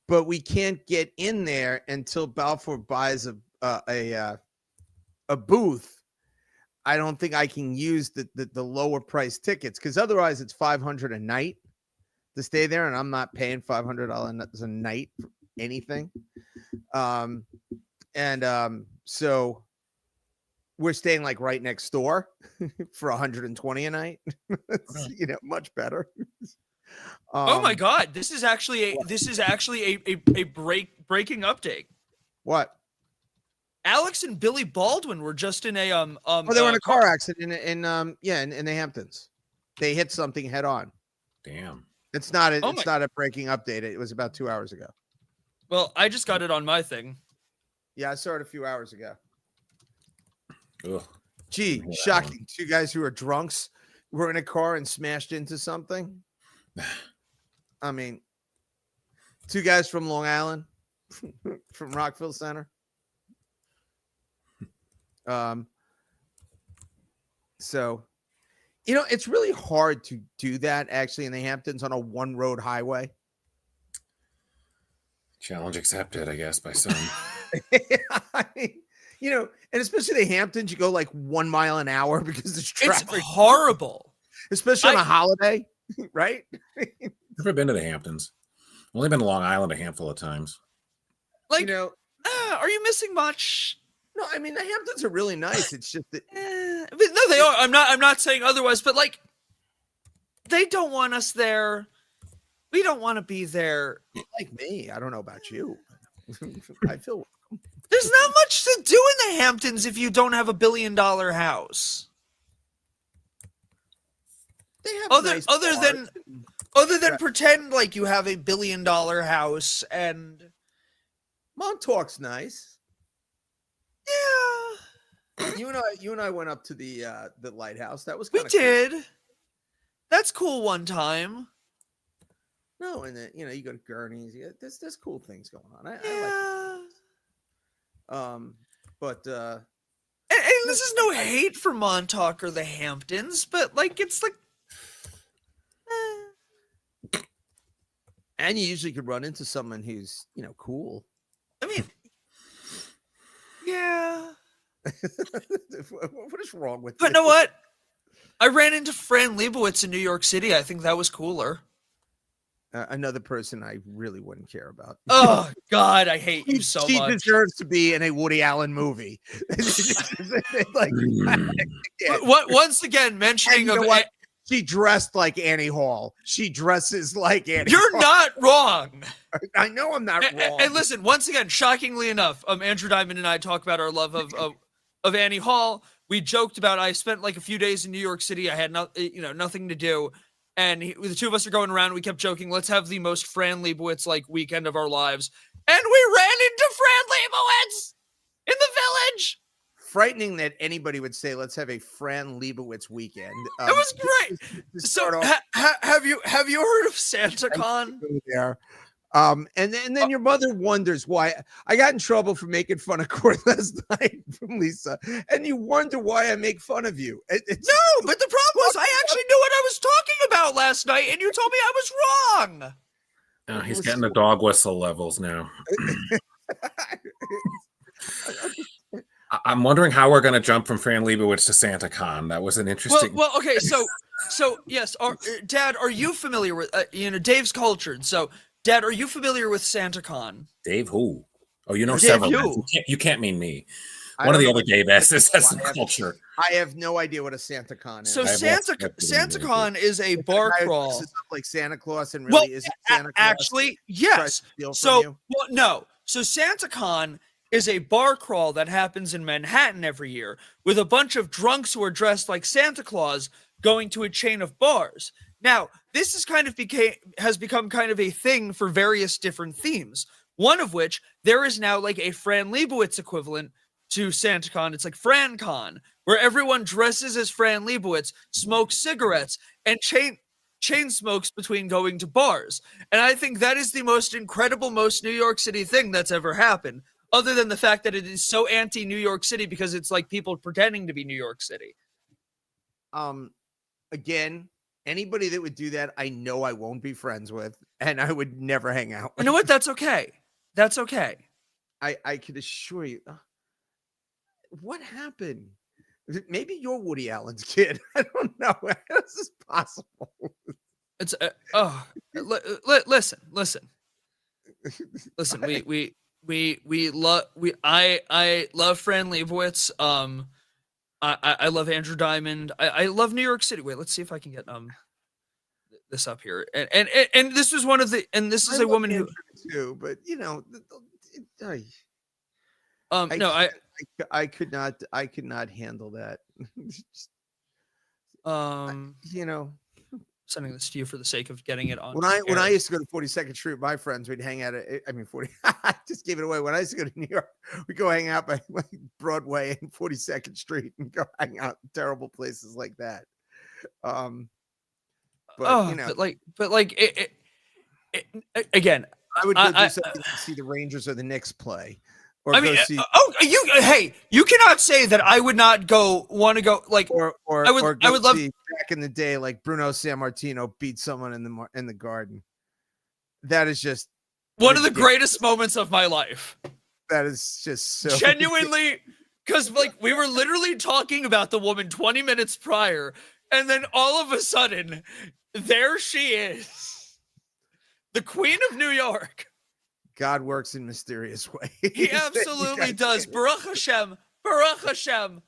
but we can't get in there until Balfour buys a booth. I don't think I can use the lower price tickets because otherwise it's $500 a night to stay there, and I'm not paying $500 a night for anything. So we're staying like right next door for $120 a night. It's, much better. Oh my God! This is actually a breaking update. What? Alex and Billy Baldwin were just in a they were in a car accident in the Hamptons. They hit something head on. Damn. It's not a breaking update. It was about 2 hours ago. Well, I just got it on my thing. Yeah, I saw it a few hours ago. Ugh. Gee, shocking. Two guys who are drunks were in a car and smashed into something. I mean, two guys from Long Island, from Rockville Center. So, it's really hard to do that actually in the Hamptons on a one road highway. Challenge accepted, I guess, by some. And especially the Hamptons, you go like 1 mile an hour because there's traffic. It's horrible. Especially on a holiday, right? Never been to the Hamptons. Only been to Long Island a handful of times. Like, are you missing much? No, I mean the Hamptons are really nice. It's just that no, they are. I'm not saying otherwise, but like they don't want us there. We don't want to be there. Like me. I don't know about you. I feel there's not much to do in the Hamptons if you don't have $1 billion house. They have other than pretend like you have $1 billion house and Montauk's nice. Yeah. You and I went up to the lighthouse. That was we cool. did. That's cool one time. No, and then you go to Gurney's. Yeah, there's cool things going on. I like but and this is no hate for Montauk or the Hamptons, but like it's like and you usually could run into someone who's cool. I mean, yeah. What is wrong with But you? know what? I ran into Fran Lebowitz in New York City. I think that was cooler. Another person I really wouldn't care about. Oh God, I hate you so much. She deserves to be in a Woody Allen movie. Like, once again, mentioning of what? She dressed like Annie Hall. She dresses like Annie. You're Hall. not wrong. I know I'm not wrong. And listen, once again, shockingly enough, Andrew Diamond and I talk about our love of Annie Hall. We joked about I spent like a few days in New York City. I had nothing to do. And the two of us are going around. We kept joking, let's have the most Fran Lebowitz like weekend of our lives. And we ran into Fran Lebowitz in the Village. Frightening that anybody would say, let's have a Fran Lebowitz weekend. It was great. So have you heard of SantaCon? There. And then your mother wonders why I got in trouble for making fun of Corey last night from Lisa, and you wonder why I make fun of you. No, but the problem was I actually knew what I was talking about last night, and you told me I was wrong. Oh, he's getting the dog whistle levels now. I'm wondering how we're going to jump from Fran Lebowitz to SantaCon. That was an interesting. Well, okay, so yes, Dad, are you familiar with Dave's cultured, so. Dad, are you familiar with SantaCon? Dave who? Oh, you know Dave several. who? You can't mean me. One of the other Dave S's has some culture. I have no idea what a SantaCon is. So SantaCon is a bar crawl. Like Santa Claus and really isn't Santa Claus? Actually, yes. So SantaCon is a bar crawl that happens in Manhattan every year with a bunch of drunks who are dressed like Santa Claus going to a chain of bars. Now, this is has become kind of a thing for various different themes. One of which there is now like a Fran Lebowitz equivalent to SantaCon. It's like FranCon, where everyone dresses as Fran Lebowitz, smokes cigarettes, and chain smokes between going to bars. And I think that is the most incredible, most New York City thing that's ever happened, other than the fact that it is so anti-New York City because it's like people pretending to be New York City. Again, anybody that would do that, I know I won't be friends with, and I would never hang out You with. know what? That's okay. That's okay. I could assure you. What happened? Maybe you're Woody Allen's kid. I don't know. How is this possible? It's listen. I love Fran Lebowitz. I love Andrew Diamond. I love New York City. Wait, let's see if I can get this up here. And this was one of the, and this is I a love woman who Andrew too, but you know, no, I could not handle that. You know, sending this to you for the sake of getting it on. when I used to go to 42nd Street, my friends would hang out at, I mean, 40. I just gave it away. When I used to go to New York, we go hang out by Broadway and 42nd Street and go hang out in terrible places like that. But you know, but again, I would go do something to see the Rangers or the Knicks play. Or I mean, you cannot say that I would not want to go like, or I would love back in the day, like Bruno Sammartino beat someone in the Garden. That is just one of the greatest moments of my life. That is just so genuinely, because like we were literally talking about the woman 20 minutes prior, and then all of a sudden, there she is, the Queen of New York. God works in mysterious ways. He absolutely does. Baruch Hashem. Baruch Hashem.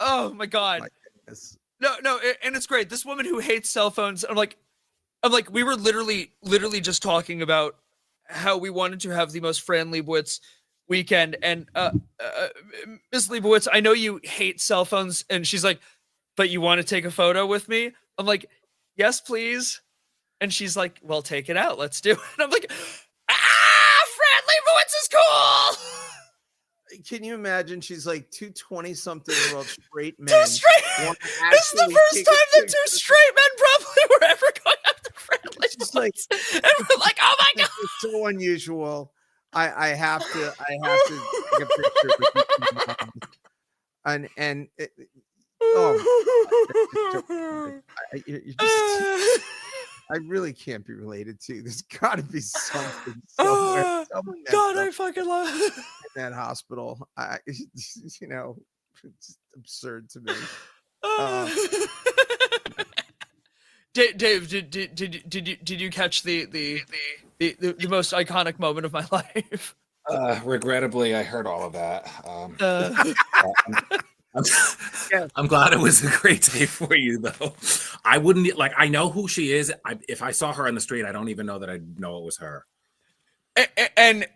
Oh my God. No, and it's great. This woman who hates cell phones. I'm like, we were literally just talking about how we wanted to have the most Fran Lebowitz weekend. And Miss Lebowitz, I know you hate cell phones. And she's like, but you want to take a photo with me? I'm like, yes, please. And she's like, well, take it out. Let's do it. And I'm like, Lebowitz is cool. Can you imagine? She's like 220-something-year-old straight men. Two straight. This is the first time that two straight men probably were ever going after Fran Lebowitz. Like, and we're like, oh my God, it's so unusual. I have to take a picture with you. And I really can't be related to. There's got to be something somewhere. God, I fucking love it. In that hospital. You know, it's absurd to me. Dave, did you catch the most iconic moment of my life? Regrettably, I heard all of that. I'm glad it was a great day for you, though. I wouldn't I know who she is. If I saw her on the street, I don't even know that I'd know it was her. And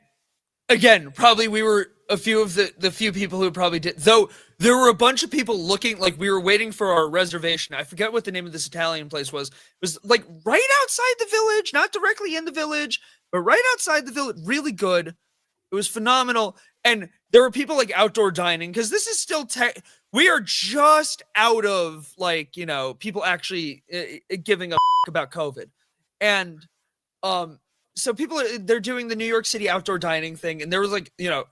again, probably we were a few of the few people who probably did. Though there were a bunch of people looking, like we were waiting for our reservation. I forget what the name of this Italian place was. It was like right outside the village, not directly in the village, but right outside the village. Really good. It was phenomenal. And there were people like outdoor dining, because this is still we are just out of like, you know, people actually giving a about COVID. And so they're doing the New York City outdoor dining thing. And there was like, you know,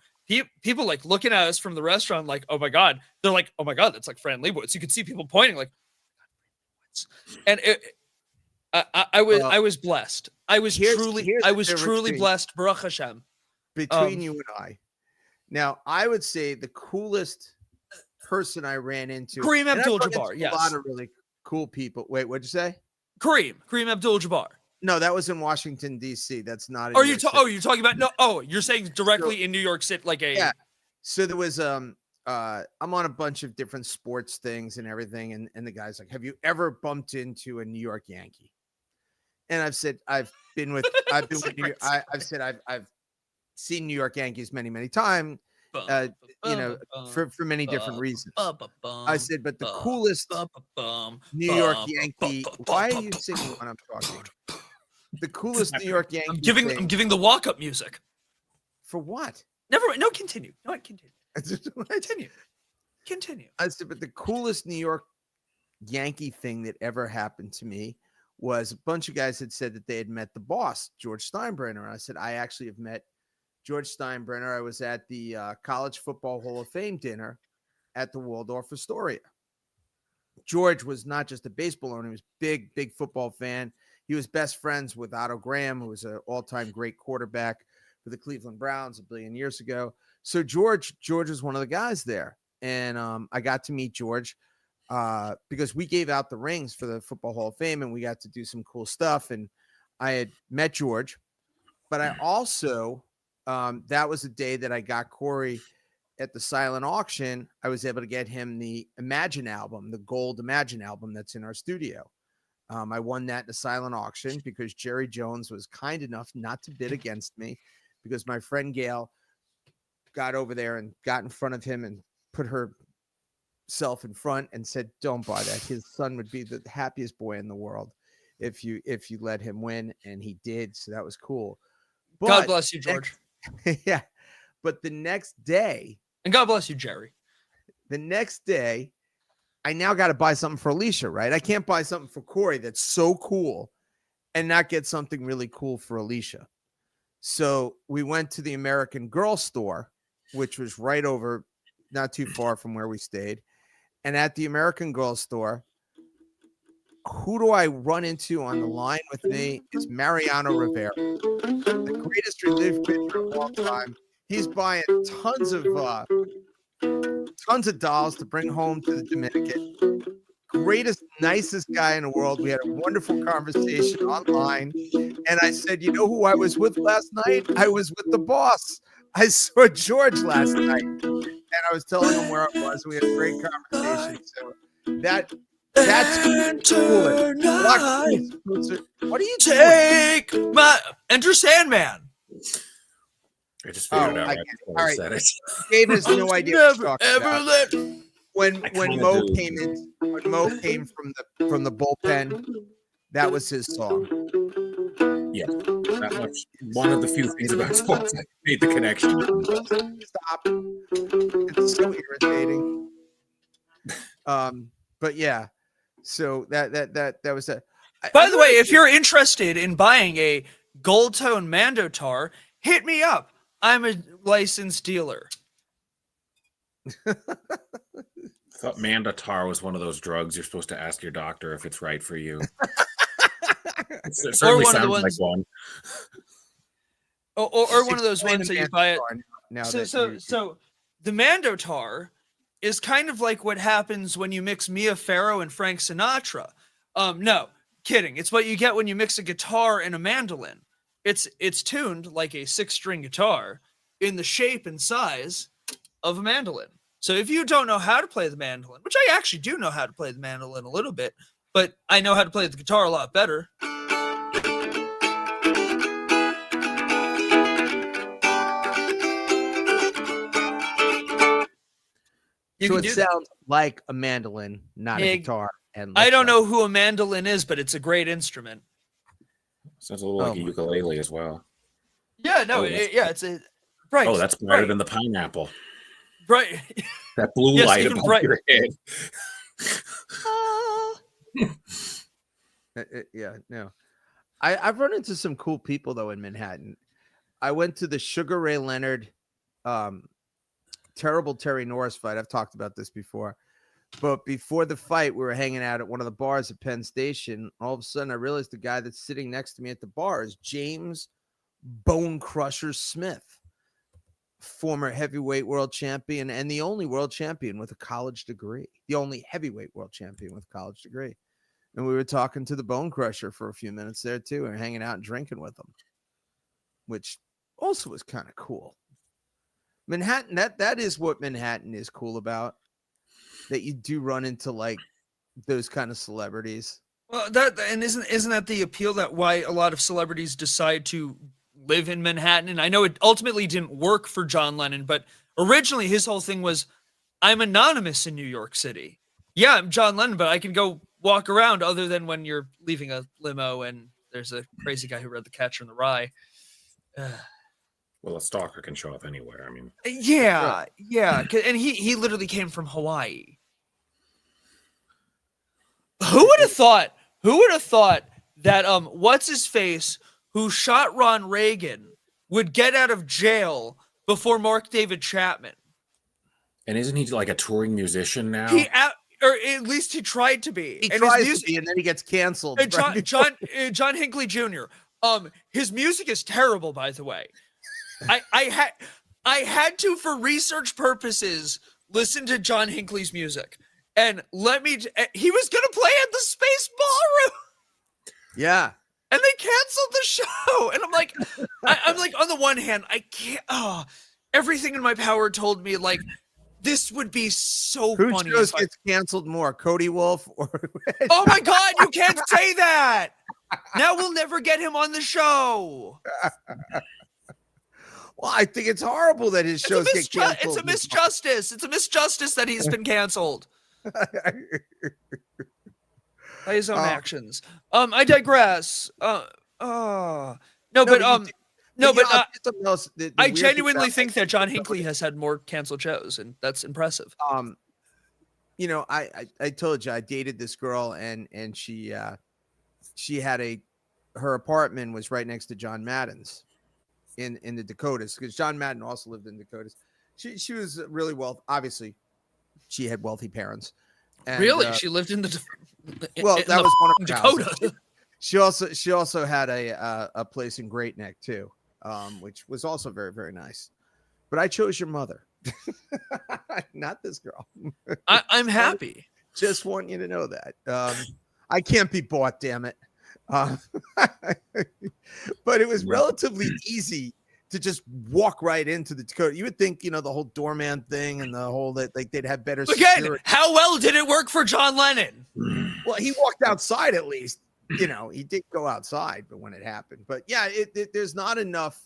people like looking at us from the restaurant like, oh my God. They're like, oh my God, that's like Fran Lebowitz. You could see people pointing like, and I was blessed. I was truly blessed. Baruch Hashem. Between you and I. Now, I would say the coolest person I ran into. Kareem Abdul-Jabbar, yes. A lot of really cool people. Wait, what'd you say? Kareem Abdul-Jabbar. No, that was in Washington, D.C. That's not. You're talking about no. Oh, you're saying directly in New York City, like a. Yeah. So there was I'm on a bunch of different sports things and everything, and the guy's like, "Have you ever bumped into a New York Yankee?" And I've said I've been with New York. I've said I've seen New York Yankees many times. You know, for many different reasons. I said, but the coolest New York Yankee. Why are you singing when I'm talking? The coolest New York Yankee. I'm giving the walk-up music. For what? Never mind. No, continue. No, continue. Continue. I said, but the coolest New York Yankee thing that ever happened to me was a bunch of guys had said that they had met the boss, George Steinbrenner. And I said, I actually have met George Steinbrenner. I was at the College Football Hall of Fame dinner at the Waldorf Astoria. George was not just a baseball owner; he was big football fan. He was best friends with Otto Graham, who was an all-time great quarterback for the Cleveland Browns a billion years ago. So George was one of the guys there, and I got to meet George because we gave out the rings for the Football Hall of Fame, and we got to do some cool stuff. And I had met George, but I also that was the day that I got Corey at the silent auction. I was able to get him the Imagine album, the gold Imagine album that's in our studio. I won that in a silent auction because Jerry Jones was kind enough not to bid against me, because my friend Gail got over there and got in front of him and put herself in front and said, "Don't buy that. His son would be the happiest boy in the world if you let him win." And he did. So that was cool. But God bless you, George. yeah. But the next day, and God bless you, Jerry. The next day, I now got to buy something for Alicia, right? I can't buy something for Corey that's so cool and not get something really cool for Alicia. So we went to the American Girl store, which was right over, not too far from where we stayed. And at the American Girl store, who do I run into on the line with me is Mariano Rivera, the greatest relief pitcher of all time. He's buying tons of dolls to bring home to the Dominican. Greatest, nicest guy in the world. We had a wonderful conversation online. And I said, you know who I was with last night? I was with the boss. I saw George last night. And I was telling him where I was. We had a great conversation. So that's cool. What do you take my Enter Sandman? I just figured it out. All right. Dave has no idea what you're talking about. When Mo came from the bullpen, that was his song. Yeah, that much. One of the few things about sports that made the connection. Stop! It's so irritating. But yeah, so that was that. By the way, if you're interested in buying a gold tone Mandotar, hit me up. I'm a licensed dealer. I thought Mandotar was one of those drugs you're supposed to ask your doctor if it's right for you. It certainly sounds like one. Or one of those ones that you buy it. So the Mandotar is kind of like what happens when you mix Mia Farrow and Frank Sinatra. No, kidding. It's what you get when you mix a guitar and a mandolin. It's tuned like a 6-string guitar in the shape and size of a mandolin. So if you don't know how to play the mandolin, which I actually do know how to play the mandolin a little bit, but I know how to play the guitar a lot better. So it sounds like a mandolin, not a guitar. And I don't know who a mandolin is, but it's a great instrument. Sounds a little like a ukulele as well. Yeah, no, it's a right. Oh, that's brighter than the pineapple. Right. That blue light above your head. Yeah, no. I've run into some cool people though in Manhattan. I went to the Sugar Ray Leonard, terrible Terry Norris fight. I've talked about this before. But before the fight, we were hanging out at one of the bars at Penn Station. All of a sudden, I realized the guy that's sitting next to me at the bar is James Bone Crusher Smith, former heavyweight world champion and the only world champion with a college degree, the only heavyweight world champion with a college degree. And we were talking to the Bone Crusher for a few minutes there, too, and hanging out and drinking with him, which also was kind of cool. Manhattan, that is what Manhattan is cool about. That you do run into like those kind of celebrities. Well, isn't that the appeal, that why a lot of celebrities decide to live in Manhattan? And I know it ultimately didn't work for John Lennon, but originally his whole thing was, I'm anonymous in New York City. Yeah, I'm John Lennon, but I can go walk around, other than when you're leaving a limo and there's a crazy guy who read The Catcher in the Rye. Well, a stalker can show up anywhere. I mean, yeah. And he literally came from Hawaii. Who would have thought that what's his face, who shot Ron Reagan, would get out of jail before Mark David Chapman? And isn't he like a touring musician now? or at least he tried to be. He and tries his music, to be, and then he gets canceled. John Hinckley Jr. His music is terrible, by the way. I had to, for research purposes, listen to John Hinckley's music. And he was gonna play at the Space Ballroom. Yeah. And they canceled the show. And I'm like, I'm like, on the one hand, I can't. Oh, everything in my power told me like this would be so Who funny. shows gets canceled more, Cody Wolf or? Oh my God, you can't say that. Now we'll never get him on the show. Well, I think it's horrible that his shows get canceled. It's a misjustice. It's a misjustice that he's been canceled by his own actions. I digress. I genuinely think that John Hinckley has had more canceled shows, and that's impressive. You know, I told you I dated this girl, and she had her apartment was right next to John Madden's in the Dakotas, because John Madden also lived in the Dakotas. She was really obviously she had wealthy parents. And, really? She lived in the that was one of her Dakota. houses. She also had a place in Great Neck too, which was also very, very nice. But I chose your mother, not this girl. I'm happy. Just want you to know that. I can't be bought, damn it. But it was relatively easy to just walk right into the Dakota. You would think, the whole doorman thing and the whole that like they'd have better security. Again, how well did it work for John Lennon? Well, he walked outside at least. He did go outside, but when it happened. But yeah, there's not enough.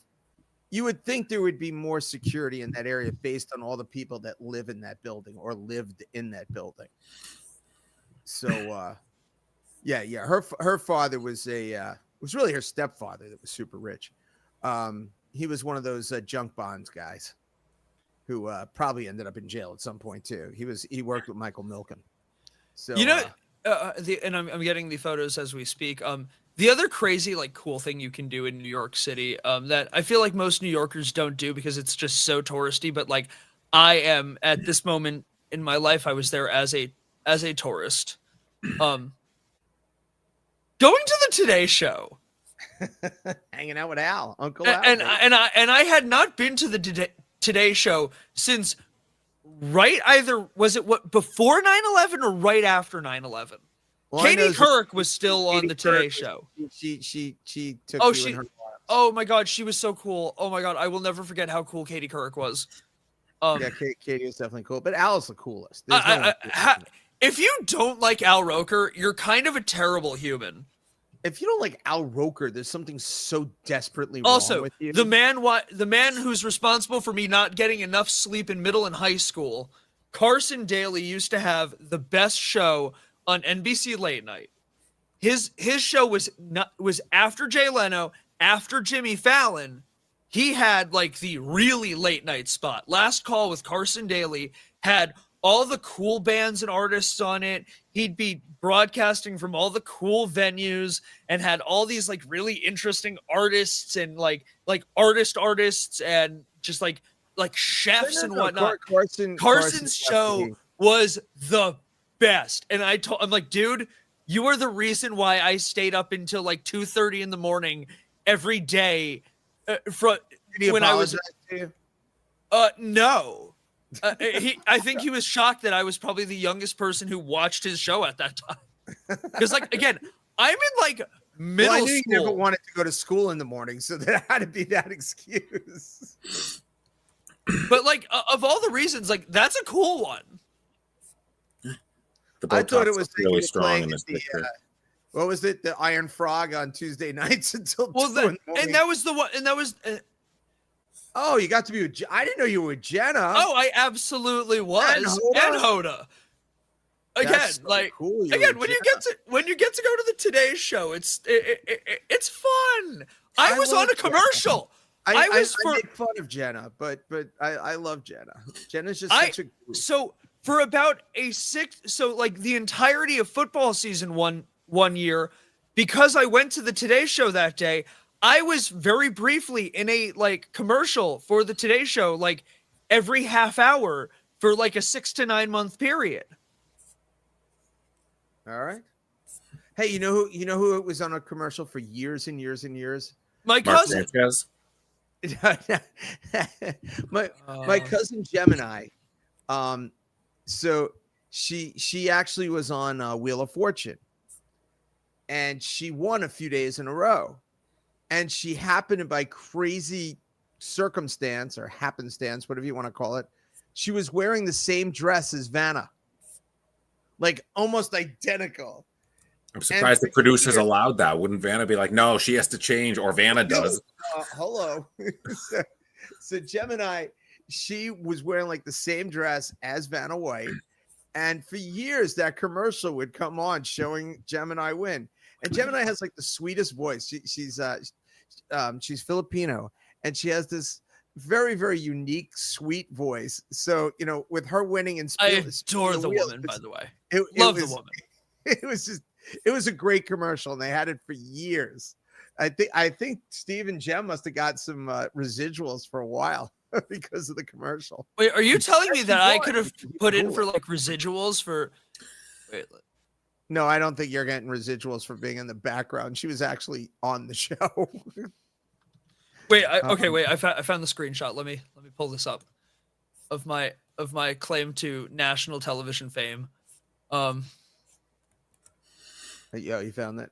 You would think there would be more security in that area based on all the people that live in that building or lived in that building. So, yeah. Her father was was really her stepfather that was super rich. He was one of those junk bonds guys who probably ended up in jail at some point too. He worked with Michael Milken. So and I'm getting the photos as we speak. The other crazy cool thing you can do in New York City that I feel like most New Yorkers don't do because it's just so touristy. But I am at this moment in my life, I was there as a tourist. Going to the Today Show. Hanging out with Uncle Al, and I had not been to the Today Show since either was it before 9/11 or right after 9/11. Well, Katie Couric was still on the Today Show. She took you in her arms. Oh my God, she was so cool. Oh my God, I will never forget how cool Katie Couric was. Yeah, Katie was definitely cool, but Al's the coolest. If you don't like Al Roker, you're kind of a terrible human. If you don't like Al Roker, there's something so desperately wrong with you. The man who's responsible for me not getting enough sleep in middle and high school, Carson Daly, used to have the best show on NBC late night. His show was after Jay Leno, after Jimmy Fallon. He had the really late night spot. Last Call with Carson Daly had all the cool bands and artists on it. He'd be broadcasting from all the cool venues and had all these really interesting artists and artists and just chefs and whatnot. Carson's show was the best. And I'm like, dude, you are the reason why I stayed up until 2:30 in the morning every day. When I was to you? No. I think he was shocked that I was probably the youngest person who watched his show at that time. Because again, I'm in middle school. I knew you never wanted to go to school in the morning, so there had to be that excuse. But of all the reasons, that's a cool one. I thought it was really strong in this picture. What was it? The Iron Frog on Tuesday nights until 2 in the morning. And that was the one. And that was. Oh, you got to be with. I didn't know you were with Jenna. Oh, I absolutely was. And Hoda. Again, so cool. Again, when you get to go to the Today Show, it's fun. I was on a commercial. I make fun of Jenna, but I love Jenna. Jenna's just such a. So for about the entirety of football season one year, because I went to the Today Show that day, I was very briefly in a commercial for the Today Show every half hour for a 6 to 9 month period. All right. Hey, you know who it was on a commercial for years and years and years? My Mark cousin. Sanchez. my cousin Gemini. So she actually was on Wheel of Fortune, and she won a few days in a row. And she happened to, by crazy circumstance or happenstance, whatever you want to call it, she was wearing the same dress as Vanna, like almost identical. I'm surprised the producers allowed that. Wouldn't Vanna be like, no, she has to change, or Vanna does? Hello. so Gemini, she was wearing like the same dress as Vanna White. And for years, that commercial would come on showing Gemini win. And Gemini has like the sweetest voice. She's Filipino, and she has this very, very unique, sweet voice. So, with her winning and I adore the woman, by the way. Love the woman. It was a great commercial, and they had it for years. I think Steve and Jem must have got some residuals for a while because of the commercial. Wait, are you telling me that I could have put in for like residuals for? Wait. No, I don't think you're getting residuals for being in the background. She was actually on the show. Wait, wait. I found the screenshot. Let me pull this up of my claim to national television fame. Yeah, you found that.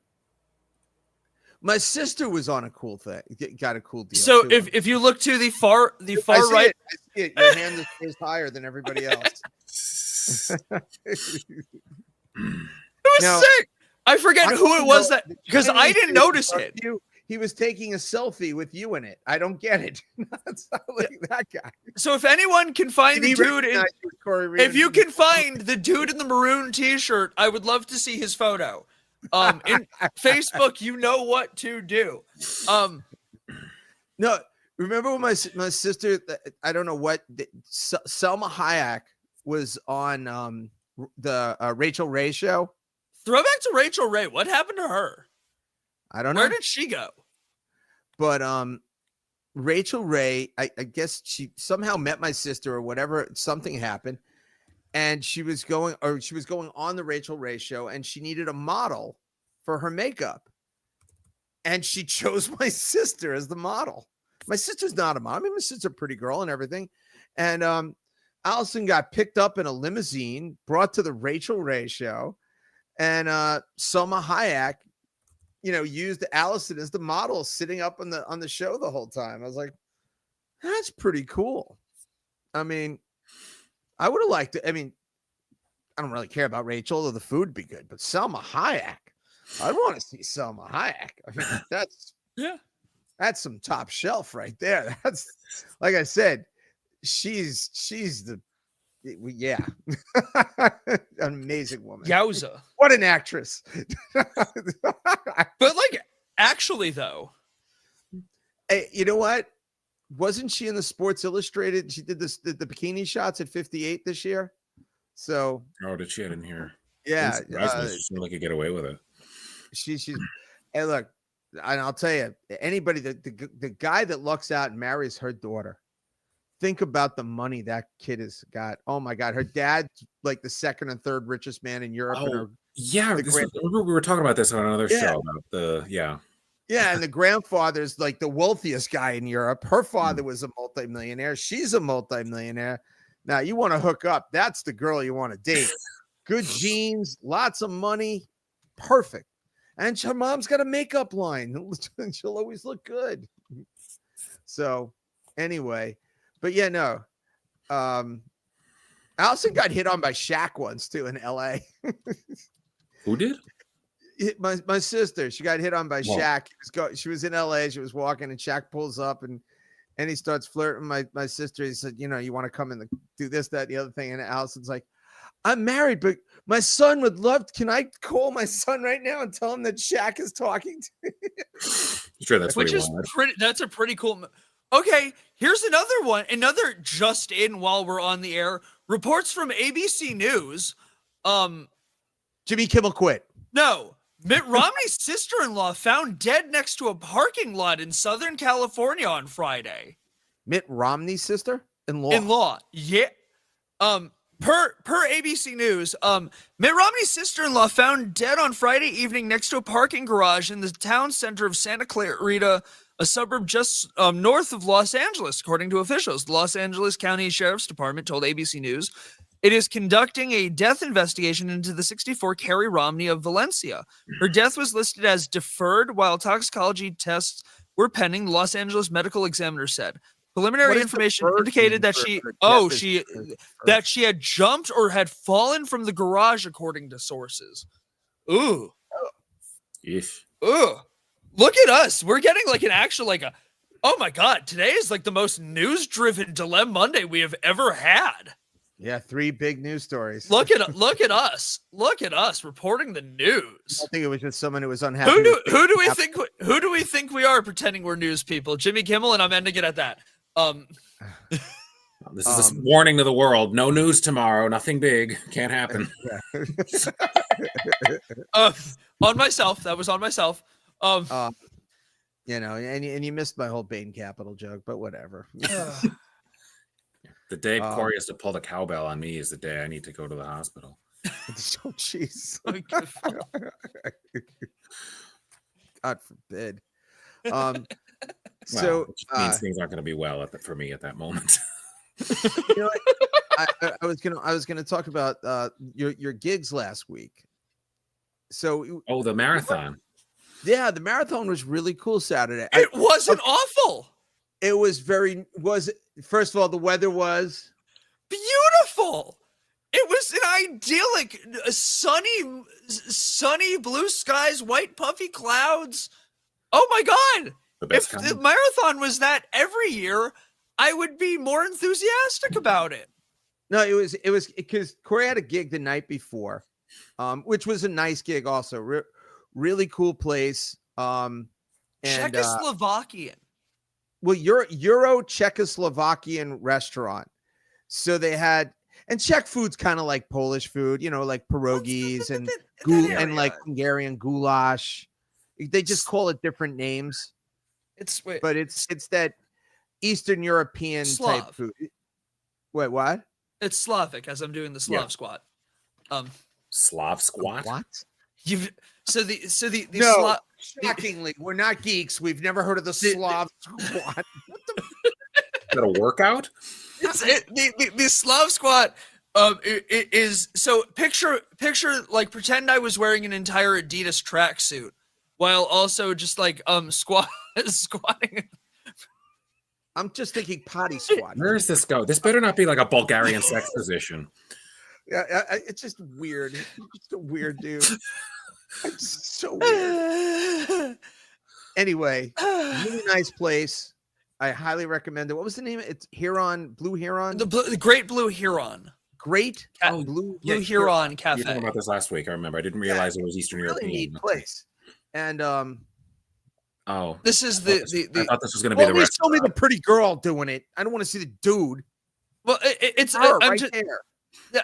My sister was on a cool thing. Got a cool deal. So too. if you look to the far I right, see it. Your hand is higher than everybody else. It was sick. I forget who it was that, because I didn't notice it. He was taking a selfie with you in it. I don't get it. That's not like that guy. So if anyone can find the dude, if you can find the dude in the maroon T-shirt, I would love to see his photo. In Facebook, you know what to do. No, remember when my sister, I don't know what, Selma Hayek was on the Rachel Ray show. Throwback to Rachel Ray. What happened to her? I don't know. Where did she go? But Rachel Ray, I guess she somehow met my sister or whatever. Something happened, and she was going on the Rachel Ray show, and she needed a model for her makeup, and she chose my sister as the model. My sister's not a model. I mean, my sister's a pretty girl and everything, and Allison got picked up in a limousine, brought to the Rachel Ray show, and Selma Hayek, used Allison as the model, sitting up on the show the whole time. I was like, that's pretty cool. I mean, I would have liked it. I mean, I don't really care about Rachel, or the food would be good, but Selma Hayek, I want to see Selma Hayek. I mean, that's some top shelf right there. That's, like I said, she's the an amazing woman. Yowza. What an actress. But like, actually though, hey, you know what? Wasn't she in the Sports Illustrated? She did the bikini shots at 58 this year. So, did she? I didn't hear. Yeah, she seemed like you get away with it. She's. Hey, look, and I'll tell you, anybody the guy that lucks out and marries her daughter, think about the money that kid has got. Oh my God, her dad's like the second and third richest man in Europe. Oh, yeah, we were talking about this on another show about Yeah, and the grandfather's like the wealthiest guy in Europe. Her father was a multimillionaire. She's a multimillionaire. Now, you want to hook up. That's the girl you want to date. Good genes, lots of money. Perfect. And her mom's got a makeup line. She'll always look good. So, anyway. But yeah, no. Allison got hit on by Shaq once, too, in L.A. Who did? My sister, she got hit on by Shaq. She was in LA. She was walking, and Shaq pulls up and he starts flirting my sister. He said, you want to come and do this, that, the other thing. And Allison's like, I'm married, but my son would love. Can I call my son right now and tell him that Shaq is talking to me? Sure, that's which is pretty. That's a pretty cool. Okay, here's another one. Another just in while we're on the air. Reports from ABC News. Jimmy Kimmel quit. No. Mitt Romney's sister-in-law found dead next to a parking lot in Southern California on Friday. Mitt Romney's sister-in-law? In-law, yeah. Per ABC News, Mitt Romney's sister-in-law found dead on Friday evening next to a parking garage in the town center of Santa Clarita, a suburb just north of Los Angeles, according to officials. The Los Angeles County Sheriff's Department told ABC News it is conducting a death investigation into the 64 Carrie Romney of Valencia. Her death was listed as deferred while toxicology tests were pending, the Los Angeles Medical Examiner said. Preliminary information indicated that she had jumped or had fallen from the garage, according to sources. Ooh. Yes. Ooh. Look at us. We're getting like an actual oh my God, today is like the most news-driven Dilem-Monday we have ever had. Yeah, 3 big news stories. Look at us. Look at us reporting the news. I think it was just someone who was unhappy. Who do we think we are pretending we're news people? Jimmy Kimmel, and I'm ending it at that. This is a warning to the world. No news tomorrow. Nothing big. Can't happen. On myself. That was on myself. You know, and you missed my whole Bain Capital joke, but whatever. The day Corey has to pull the cowbell on me is the day I need to go to the hospital. Oh, jeez. God forbid. So which means things aren't going to be well for me at that moment. You know what? I was gonna talk about your gigs last week. So the marathon. Yeah, the marathon was really cool Saturday. It wasn't awful. It was first of all, the weather was beautiful. It was an idyllic, sunny blue skies, white puffy clouds. Oh my God. If the marathon was that every year, I would be more enthusiastic about it. No, it was because Corey had a gig the night before, which was a nice gig also. Really cool place. And, Czechoslovakian. Well, Euro Czechoslovakian restaurant. So they had, and Czech food's kind of like Polish food, you know, like pierogies and like Hungarian goulash. They just call it different names. But it's that Eastern European Slav. type food. Wait, what? It's Slavic, as I'm doing the Slav squat. Slav squat? What? Shockingly, we're not geeks. We've never heard of the Slav squat. What the? Is that a workout? The Slav squat is so picture like pretend I was wearing an entire Adidas tracksuit while also just like squatting. I'm just thinking potty squat. Where does this go? This better not be like a Bulgarian sex position. Yeah, it's just weird. It's just a weird dude. It's so weird. Anyway, really nice place. I highly recommend it. What was the name? It's Blue Heron. The Great Blue Heron. Great Blue Heron Cafe. You talked about this last week. I remember. I didn't realize it was Eastern European. Really neat place. And this is I thought this was going to be the rest. Show me the pretty girl doing it. I don't want to see the dude. Well, it's her I'm right just, there.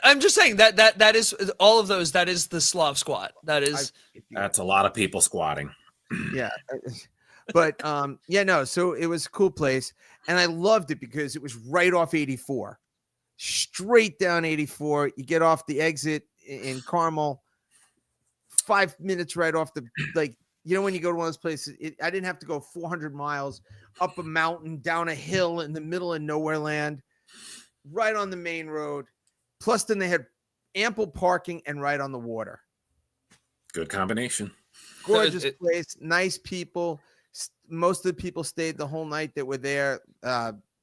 I'm just saying that is all of those. That is the Slav squat. That's a lot of people squatting. Yeah. But so it was a cool place, and I loved it because it was right off 84, straight down 84. You get off the exit in Carmel, 5 minutes right off the when you go to one of those places. I didn't have to go 400 miles up a mountain, down a hill in the middle of nowhere land, right on the main road. Plus, then they had ample parking and right on the water. Good combination. Gorgeous place, nice people. Most of the people stayed the whole night that were there.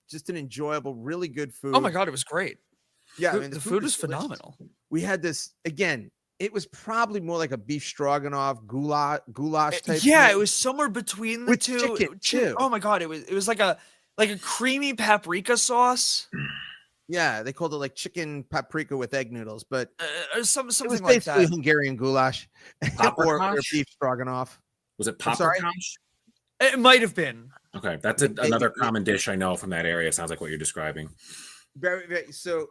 Just an enjoyable, really good food. Oh my God, it was great. Yeah, I mean, the food was phenomenal. We had this again. It was probably more like a beef stroganoff goulash type. Yeah, thing. It was somewhere between the With two. chicken too. Oh my God, it was like a creamy paprika sauce. Yeah, they called it like chicken paprika with egg noodles, but something it was like basically that. Hungarian goulash or beef stroganoff. Was it paprikash? It might have been. Okay, that's another common dish I know from that area. It sounds like what you're describing. Very, very so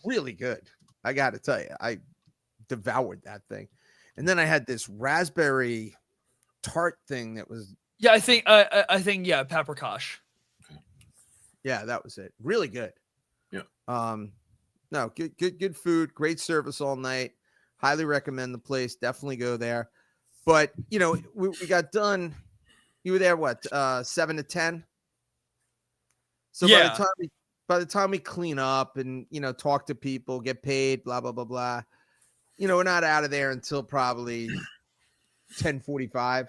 really good. I got to tell you, I devoured that thing, and then I had this raspberry tart thing that was. Yeah, I think paprikash. Yeah, that was it. Really good. Yeah. No, good food, great service all night. Highly recommend the place. Definitely go there. But we got done. You were there what 7 to 10? So by the Yeah. time we clean up and talk to people, get paid, blah blah blah blah, we're not out of there until probably 10:45.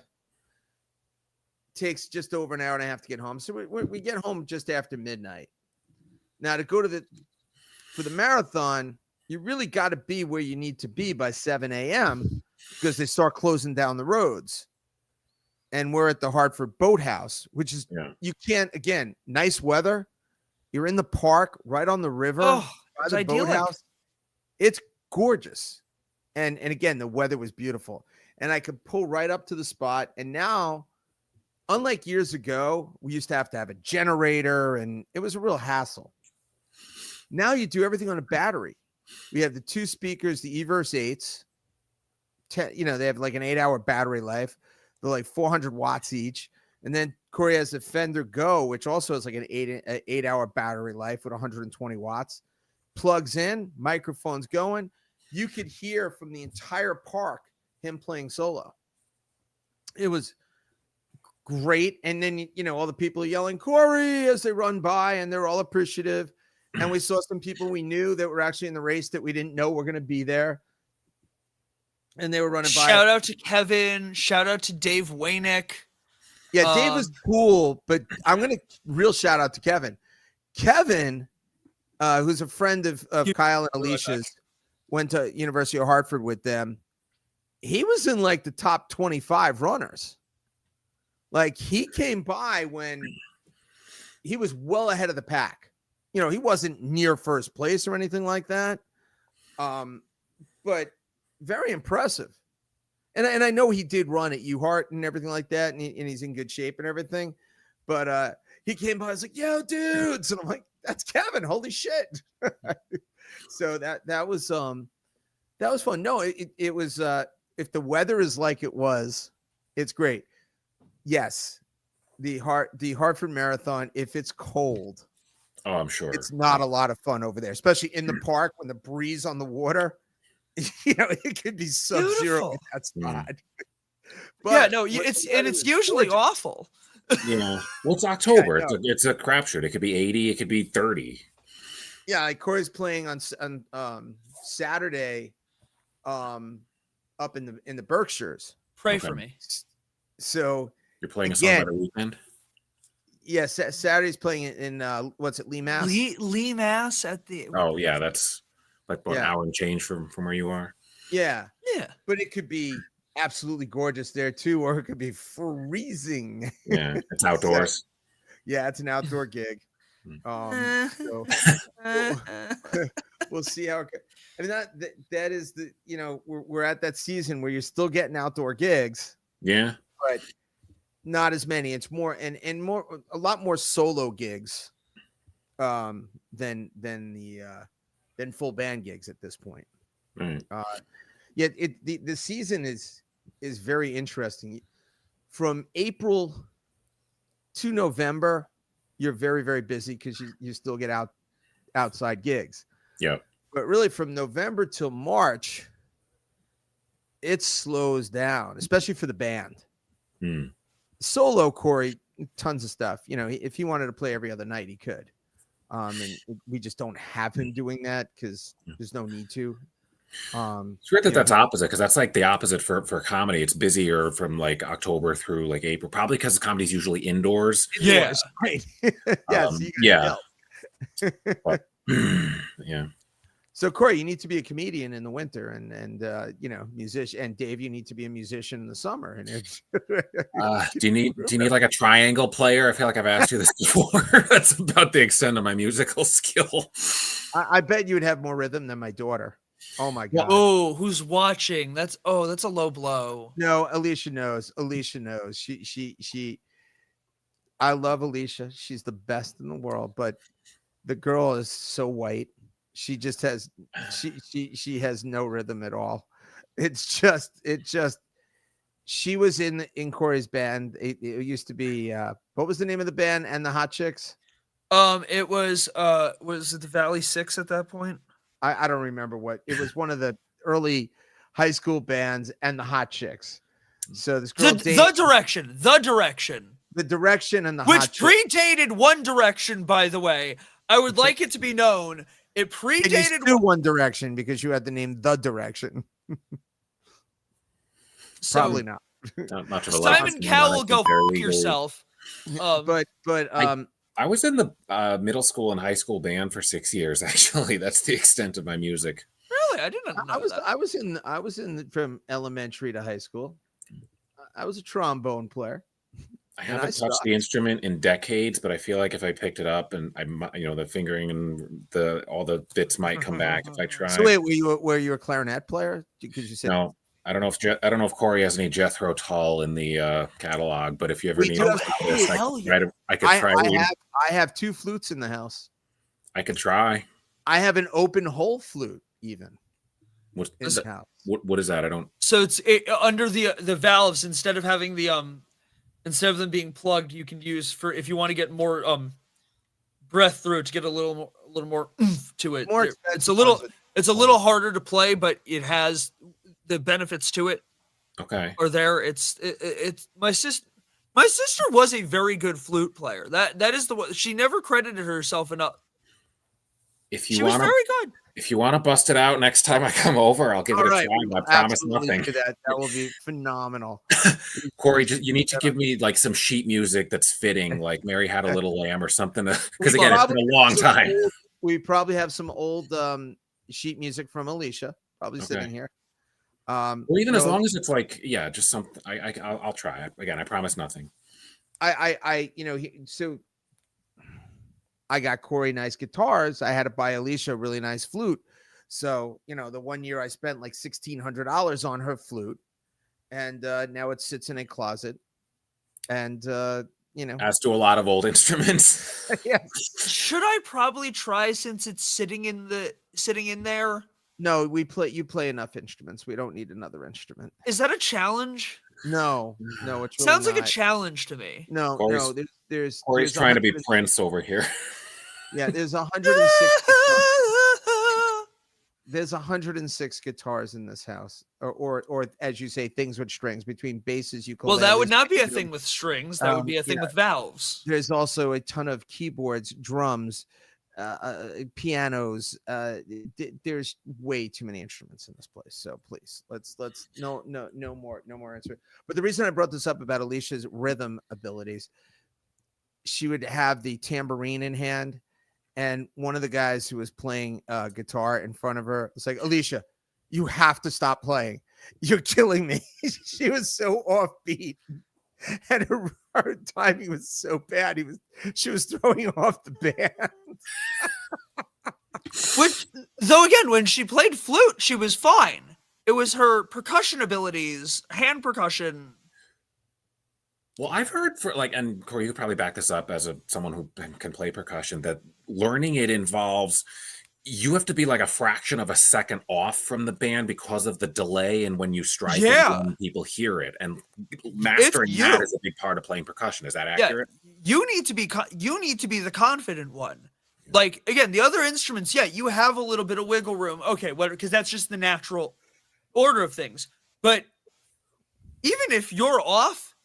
Takes just over an hour and a half to get home. So we get home just after midnight. Now to go for the marathon, you really got to be where you need to be by 7 a.m. because they start closing down the roads. And we're at the Hartford Boathouse, which is you can't, again, nice weather. You're in the park right on the river by the boathouse. It's gorgeous. And again, the weather was beautiful. And I could pull right up to the spot. And now, unlike years ago, we used to have a generator and it was a real hassle. Now you do everything on a battery. We have the 2 speakers, the Everse 8s. They have like an 8-hour battery life. They're like 400 watts each. And then Corey has the Fender Go, which also has like an 8-hour battery life with 120 watts. Plugs in, microphone's going. You could hear from the entire park him playing solo. It was great. And then, all the people yelling, Corey, as they run by, and they're all appreciative. And we saw some people we knew that were actually in the race that we didn't know were going to be there. And they were running by. Shout out to Kevin. Shout out to Dave Waynick. Yeah, Dave was cool, but I'm going to real shout out to Kevin. Kevin, who's a friend of Kyle and Alicia's, went to University of Hartford with them. He was in like the top 25 runners. Like he came by when he was well ahead of the pack. He wasn't near first place or anything like that. But very impressive. And I know he did run at UHart and everything like that, and he's in good shape and everything. But he came by, I was like, yo, dudes. And I'm like, that's Kevin. Holy shit. So that was fun. No, it was if the weather is like it was, it's great. Yes. The Hartford Marathon, if it's cold. Oh, I'm sure. It's not a lot of fun over there, especially in the park when the breeze on the water. It could be sub-zero in that spot. But it's usually awful. Yeah. Well, it's October. It's a crapshoot. It could be 80. It could be 30. Yeah, like Corey's playing on Saturday, up in the Berkshires. Pray for me. So you're playing a song by the weekend. Yes, Saturday's playing in what's it, Lee Mass? Lee Mass at the. Oh yeah, that's like an hour and change from where you are. Yeah, yeah. But it could be absolutely gorgeous there too, or it could be freezing. Yeah, it's outdoors. Yeah, it's an outdoor gig. So we'll see how. I mean that is the we're at that season where you're still getting outdoor gigs. Yeah, but not as many. It's more and more a lot more solo gigs than full band gigs at this point. Right. The season is very interesting. From April to November, you're very, very busy because you still get outside gigs. Yeah. But really from November till March, it slows down, especially for the band. Solo, Corey, tons of stuff. If he wanted to play every other night, he could. And we just don't have him doing that because there's no need to. It's weird that's opposite, because that's like the opposite for comedy. It's busier from like October through like April, probably because comedy is usually indoors. Yeah, right. Yeah. But, yeah. So Corey, you need to be a comedian in the winter, and musician. And Dave, you need to be a musician in the summer. And do you need like a triangle player? I feel like I've asked you this before. That's about the extent of my musical skill. I bet you would have more rhythm than my daughter. Oh my god. Oh, who's watching? That's a low blow. No, Alicia knows. She I love Alicia. She's the best in the world, but the girl is so white. She just has she has no rhythm at all. It's just she was in Corey's band. It used to be what was the name of the band and the Hot Chicks? It was it the Valley Six at that point? I don't remember what it was. One of the early high school bands and the Hot Chicks. So this girl, The Direction, the Direction, and the which Hot Chicks. predated One Direction, by the way. I would like it to be known it It predated used to One Direction because you had the name The Direction. so, Probably not. Not much of a Simon Cowell, go fuck yourself. But I was in the middle school and high school band for 6 years. Actually, that's the extent of my music. Really, I didn't know that. I was in from elementary to high school. I was a trombone player. I haven't touched the instrument in decades, but I feel like if I picked it up and the fingering and all the bits might come back if I try. So wait, were you a clarinet player? Because you said no. I don't know if Corey has any Jethro Tull in the catalog, but if you ever need this, I could try. I have 2 flutes in the house. I could try. I have an open hole flute even. What is that? I don't. So it's under the valves instead of having the instead of them being plugged, you can use for if you want to get more breath through it to get a little more oomph to it. It's a little harder to play, but it has the benefits to it. Okay. Are there? It's my sister. My sister was a very good flute player. That is the one. She never credited herself enough. She was very good. If you want to bust it out next time I come over, I'll give it a try. I promise nothing. That will be phenomenal. Corey, you need to give me like some sheet music that's fitting, like Mary Had a Little Lamb or something. Because again, it's been a long time. We probably have some old sheet music from Alicia, probably sitting here. Well, even as long as it's like, just something. I'll try. Again, I promise nothing. So I got Corey nice guitars. I had to buy Alicia a really nice flute. So, the one year I spent like $1,600 on her flute, and now it sits in a closet. And as do a lot of old instruments. Yes. Should I probably try since it's sitting in there? No, you play enough instruments. We don't need another instrument. Is that a challenge? No, it's really sounds not. like a challenge to me. No, there's Corey's trying to be Prince over here. Yeah, there's 106. There's 106 guitars in this house, or as you say, things with strings between basses, ukuleles. Well, that would not be a thing with strings. That would be a thing with valves. There's also a ton of keyboards, drums, pianos. There's way too many instruments in this place. So please, let's no more instruments. But the reason I brought this up about Alicia's rhythm abilities, she would have the tambourine in hand. And one of the guys who was playing guitar in front of her was like, Alicia, you have to stop playing. You're killing me. She was so offbeat. And her timing was so bad. She was throwing off the band. Which, though, again, when she played flute, she was fine. It was her percussion abilities, hand percussion. Well, I've heard and Corey, you could probably back this up as someone who can play percussion, that learning it involves you have to be like a fraction of a second off from the band because of the delay and when you strike it, when people hear it, and mastering that is a big part of playing percussion. Is that accurate? You need to be the confident one. Like, again, the other instruments, you have a little bit of wiggle room. Okay, because that's just the natural order of things. But even if you're off,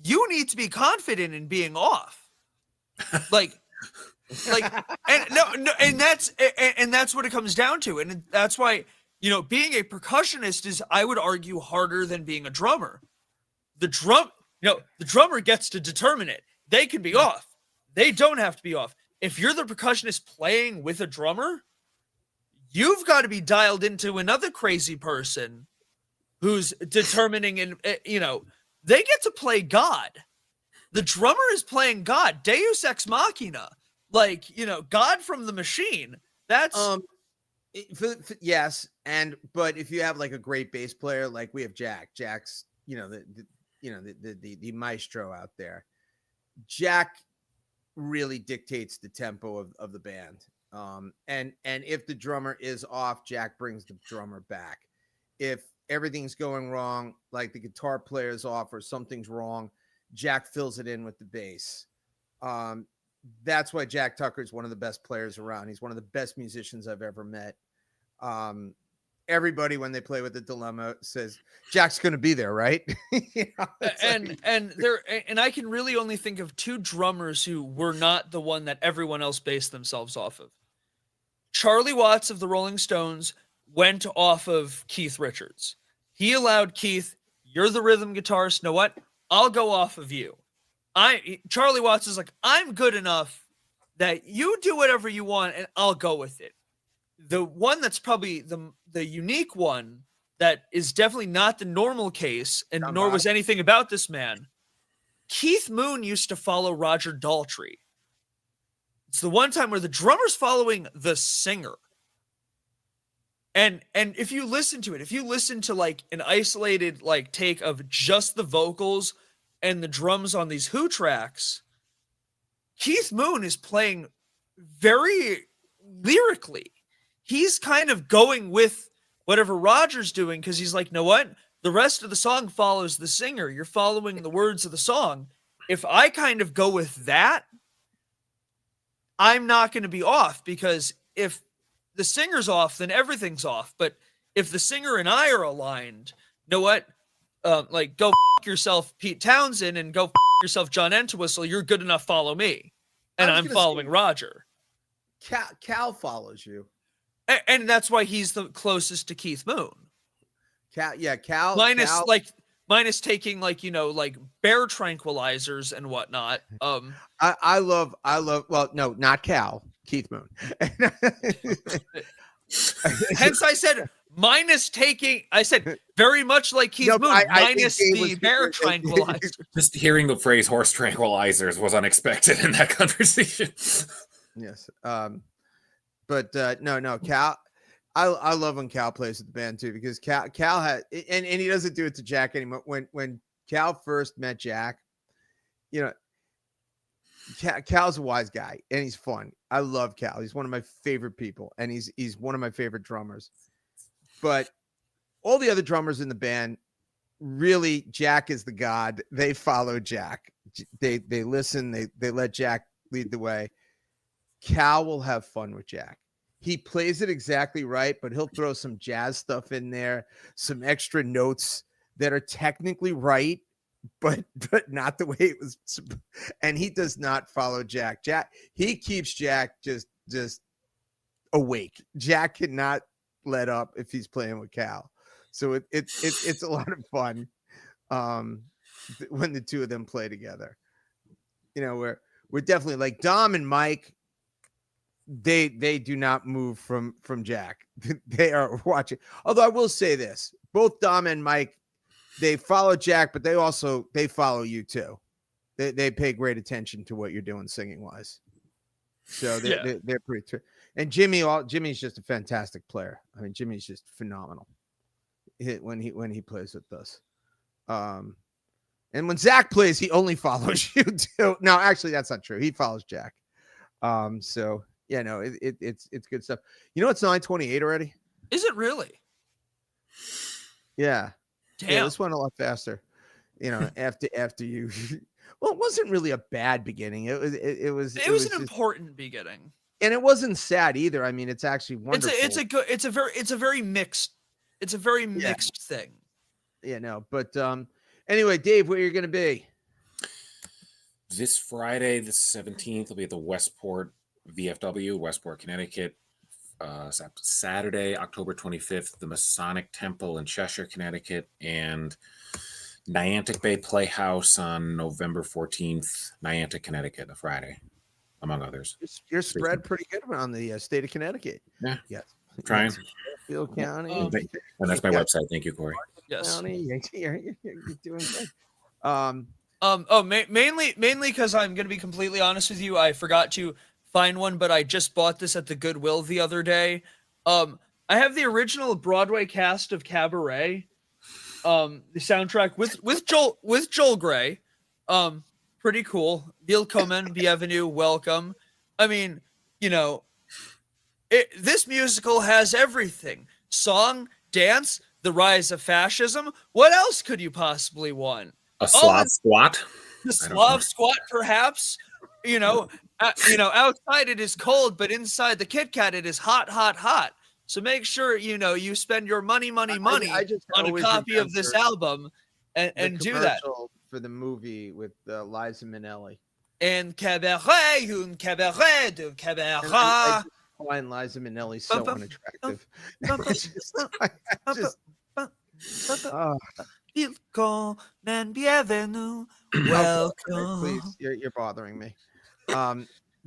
you need to be confident in being off. And that's what it comes down to. And that's why, being a percussionist is, I would argue, harder than being a drummer. The drummer gets to determine it. They can be off. They don't have to be off. If you're the percussionist playing with a drummer, you've got to be dialed into another crazy person who's determining, and they get to play God. The drummer is playing God, Deus Ex Machina, God from the machine. That's yes, but if you have like a great bass player, like we have Jack's, the maestro out there. Jack really dictates the tempo of the band. And if the drummer is off, Jack brings the drummer back. If everything's going wrong, like the guitar player's off or something's wrong, Jack fills it in with the bass. That's why Jack Tucker is one of the best players around. He's one of the best musicians I've ever met. Everybody, when they play with the dilemma, says Jack's going to be there, right? And I can really only think of two drummers who were not the one that everyone else based themselves off of. Charlie Watts of the Rolling Stones went off of Keith Richards. He allowed Keith, you're the rhythm guitarist. Know what? I'll go off of you. Charlie Watts is like, I'm good enough that you do whatever you want and I'll go with it. The one that's probably the unique one that is definitely not the normal case, and nor was anything about this man. Keith Moon used to follow Roger Daltrey. It's the one time where the drummer's following the singer. And if you listen to it, if you listen to like an isolated like take of just the vocals and the drums on these Who tracks, Keith Moon is playing very lyrically. He's kind of going with whatever Roger's doing because he's like, know what? The rest of the song follows the singer. You're following the words of the song. If I kind of go with that, I'm not going to be off, because if the singer's off, then everything's off. But if the singer and I are aligned, you know what? Like, go f*** yourself, Pete Townsend, and go f*** yourself, John Entwistle. You're good enough. Follow me. And I'm following Roger. Cal follows you. And that's why he's the closest to Keith Moon. Cal. Minus taking like, you know, like bear tranquilizers and whatnot. I love. Well, no, not Cal. Keith Moon. Hence, I said minus taking. I said very much like Keith Moon. Minus the bear tranquilizers. Just hearing the phrase "horse tranquilizers" was unexpected in that conversation. Yes. But no, Cal. I love when Cal plays with the band too, because Cal had, and he doesn't do it to Jack anymore. When Cal first met Jack, you know, Cal's a wise guy and he's fun. I love Cal. He's one of my favorite people, and he's one of my favorite drummers. But all the other drummers in the band, really, Jack is the god. They follow Jack. They listen. They let Jack lead the way. Cal will have fun with Jack. He plays it exactly right, but he'll throw some jazz stuff in there, some extra notes that are technically right, but not the way it was. And he does not follow Jack. He keeps Jack just awake. Jack cannot let up if he's playing with Cal. So it's a lot of fun when the two of them play together. You know, we're definitely like Dom and Mike. They do not move from Jack. They are watching. Although I will say this, both Dom and Mike, they follow Jack, but they follow you too. They pay great attention to what you're doing singing wise. So they're pretty true. And Jimmy's just a fantastic player. I mean, Jimmy's just phenomenal when he plays with us. And when Zach plays, he only follows you too. No, actually, that's not true. He follows Jack. So yeah, no, it's good stuff. You know, it's 9:28 already. Is it really? Yeah. Damn. Yeah, this went a lot faster. You know, after you. Well, it wasn't really a bad beginning. It was an important beginning, and it wasn't sad either. I mean, it's actually wonderful. It's a very mixed thing. Yeah, no, but anyway, Dave, where you're going to be? This Friday, the 17th, will be at the Westport VFW, Westport, Connecticut. Saturday, October 25th, the Masonic Temple in Cheshire, Connecticut, and Niantic Bay Playhouse on November 14th, Niantic, Connecticut, a Friday, among others. You're spread pretty good around the state of Connecticut. Yeah. Yes. Trying. Fairfield County. And that's my website. Thank you, Corey. Yes. County. You're doing good. Mainly because I'm going to be completely honest with you. I forgot to find one, but I just bought this at the Goodwill the other day. I have the original Broadway cast of Cabaret, the soundtrack with Joel Grey. Pretty cool. Willkommen, bienvenue, welcome. I mean, you know, this musical has everything: song, dance, the rise of fascism. What else could you possibly want? A Slav squat. The Slav squat, perhaps. You know, outside it is cold, but inside the Kit Kat it is hot, hot, hot. So make sure you spend your money I just on a always copy of this remember album and the do that. commercial for the movie with Liza Minnelli. And cabaret, un cabaret, de And I cabaret. just find Liza Minnelli so unattractive. Oh, Welcome, bienvenue. okay, please, Welcome. you're bothering me.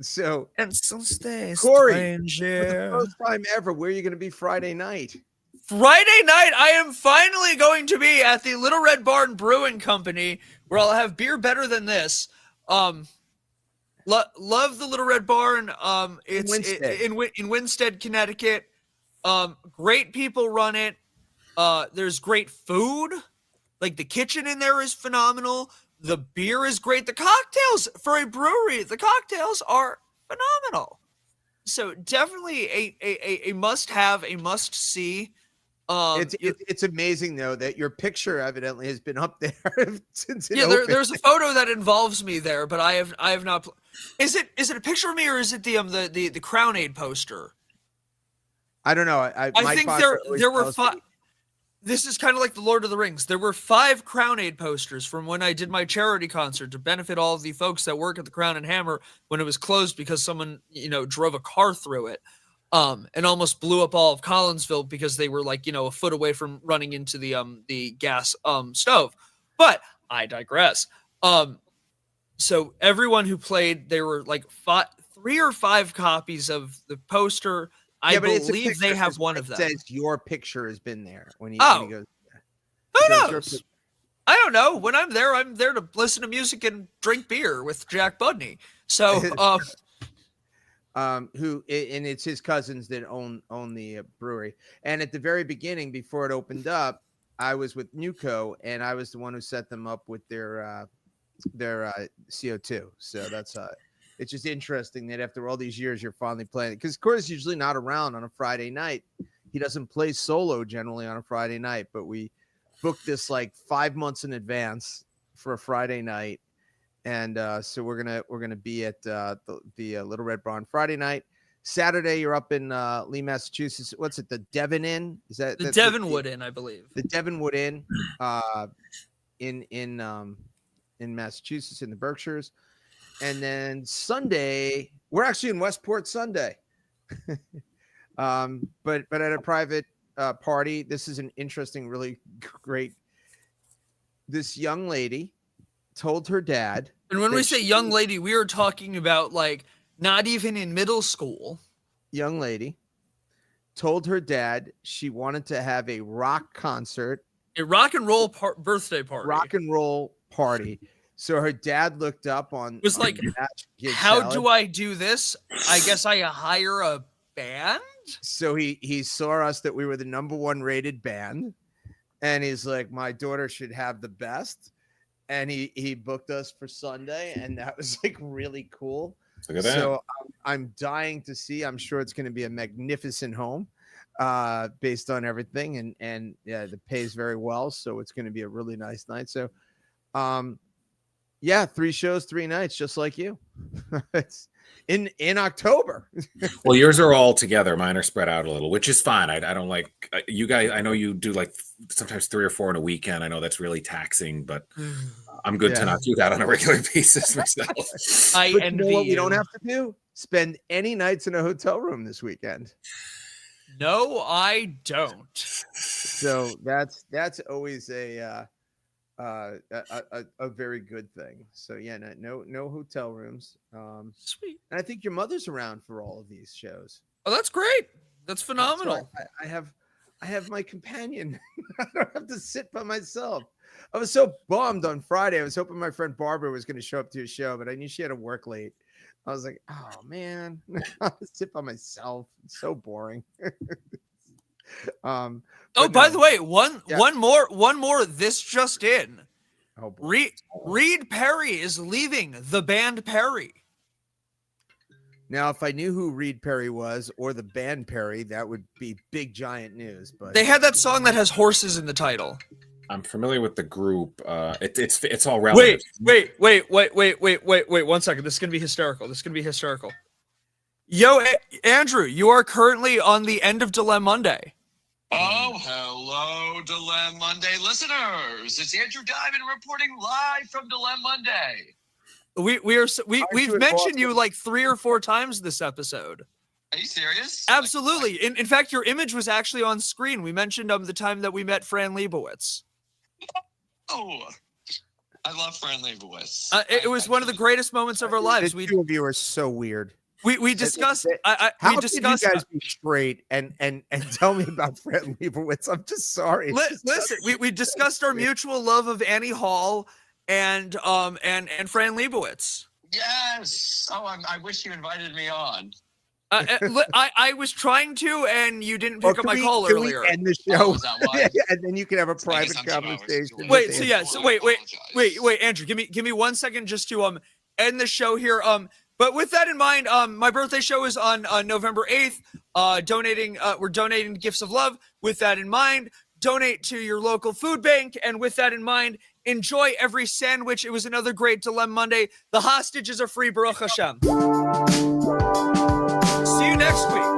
So And some stay Corey, for stranger. the first time ever, where are you going to be Friday night? Friday night, I am finally going to be at the Little Red Barn Brewing Company, where I'll have beer better than this. Love the Little Red Barn. It's in Winstead, Connecticut. Great people run it. There's great food. Like the kitchen in there is phenomenal. The beer is great. The cocktails for a brewery, the cocktails are phenomenal. So definitely a must have, a must see. It's amazing though that your picture evidently has been up there since it opened. opened. There's a photo that involves me there, but I have not. Is it a picture of me or is it the Crown Aid poster? I don't know. I think there were 5. This is kind of like the Lord of the Rings. There were 5 Crown Aid posters from when I did my charity concert to benefit all of the folks that work at the Crown and Hammer when it was closed because someone, drove a car through it, and almost blew up all of Collinsville because they were like, a foot away from running into the gas stove. But I digress. So everyone who played, there were like 3 or 5 copies of the poster. I believe they have one of them. It says your picture has been there when he goes. Who knows? I don't know. When I'm there to listen to music and drink beer with Jack Budney. So, and it's his cousins that own the brewery. And at the very beginning, before it opened up, I was with Nuco, and I was the one who set them up with their CO2. So that's it's just interesting that after all these years, you're finally playing it. Because Corey's usually not around on a Friday night. He doesn't play solo generally on a Friday night, but we booked this like 5 months in advance for a Friday night. And so we're gonna be at the Little Red Barn Friday night. Saturday, you're up in Lee, Massachusetts. What's it? The Devon Inn? Is that the Devonwood Inn? I believe the Devonwood Inn in Massachusetts in the Berkshires. And then Sunday, we're actually in Westport Sunday, but at a private party. This is an interesting, really great. This young lady told her dad. And when we say young lady, we are talking about like not even in middle school. Young lady told her dad she wanted to have a rock concert, a rock and roll birthday party, rock and roll party. So her dad looked up on. It was like, how do I do this? I guess I hire a band. So he saw us that we were the #1 rated band, and he's like, my daughter should have the best. And he booked us for Sunday, and that was like really cool. Look at that. So I'm dying to see. I'm sure it's going to be a magnificent home, based on everything, and yeah, it pays very well. So it's going to be a really nice night. So, yeah, 3 shows, 3 nights, just like you. It's in October. Well, yours are all together. Mine are spread out a little, which is fine. I don't like you guys. I know you do like sometimes 3 or 4 in a weekend. I know that's really taxing, but I'm good to not do that on a regular basis myself. I but envy you know what we you. don't have to do? Spend any nights in a hotel room this weekend. No, I don't. So that's always a very good thing. So yeah, no hotel rooms. Sweet. And I think your mother's around for all of these shows. Oh, that's great. That's phenomenal. So I have my companion. I don't have to sit by myself. I was so bummed on Friday. I was hoping my friend Barbara was going to show up to a show, but I knew she had to work late. I was like, oh man, I'll sit by myself. It's so boring. Oh, by the way, one more. This just in. Oh, boy. Reed Perry is leaving the band Perry. Now, if I knew who Reed Perry was or the band Perry, that would be big giant news. But they had that song that has horses in the title. I'm familiar with the group. It's all relevant. Wait. 1 second. This is gonna be hysterical. Yo, Andrew, you are currently on the end of Dilem-Monday. Oh, hello, Dilem-Monday listeners. It's Andrew Diamond reporting live from Dilem-Monday. We've mentioned you like 3 or 4 times this episode. Are you serious? Absolutely. In fact, your image was actually on screen. We mentioned the time that we met Fran Lebowitz. Oh, I love Fran Lebowitz. It was one of the greatest moments of our lives. The two of you are so weird. We discussed. How could you guys be straight and tell me about Fran Lebowitz? I'm just sorry. Listen, we discussed our mutual love of Annie Hall and Fran Lebowitz. Yes. Oh, I wish you invited me on. I was trying to, and you didn't pick up my call earlier. Can we end the show? Oh, is that why? And then you can have a private conversation. Wait, wait, Andrew, give me 1 second just to end the show here. But with that in mind, my birthday show is on November 8th. We're donating gifts of love. With that in mind, donate to your local food bank. And with that in mind, enjoy every sandwich. It was another great Dilem-Monday. The hostages are free, Baruch Hashem. See you next week.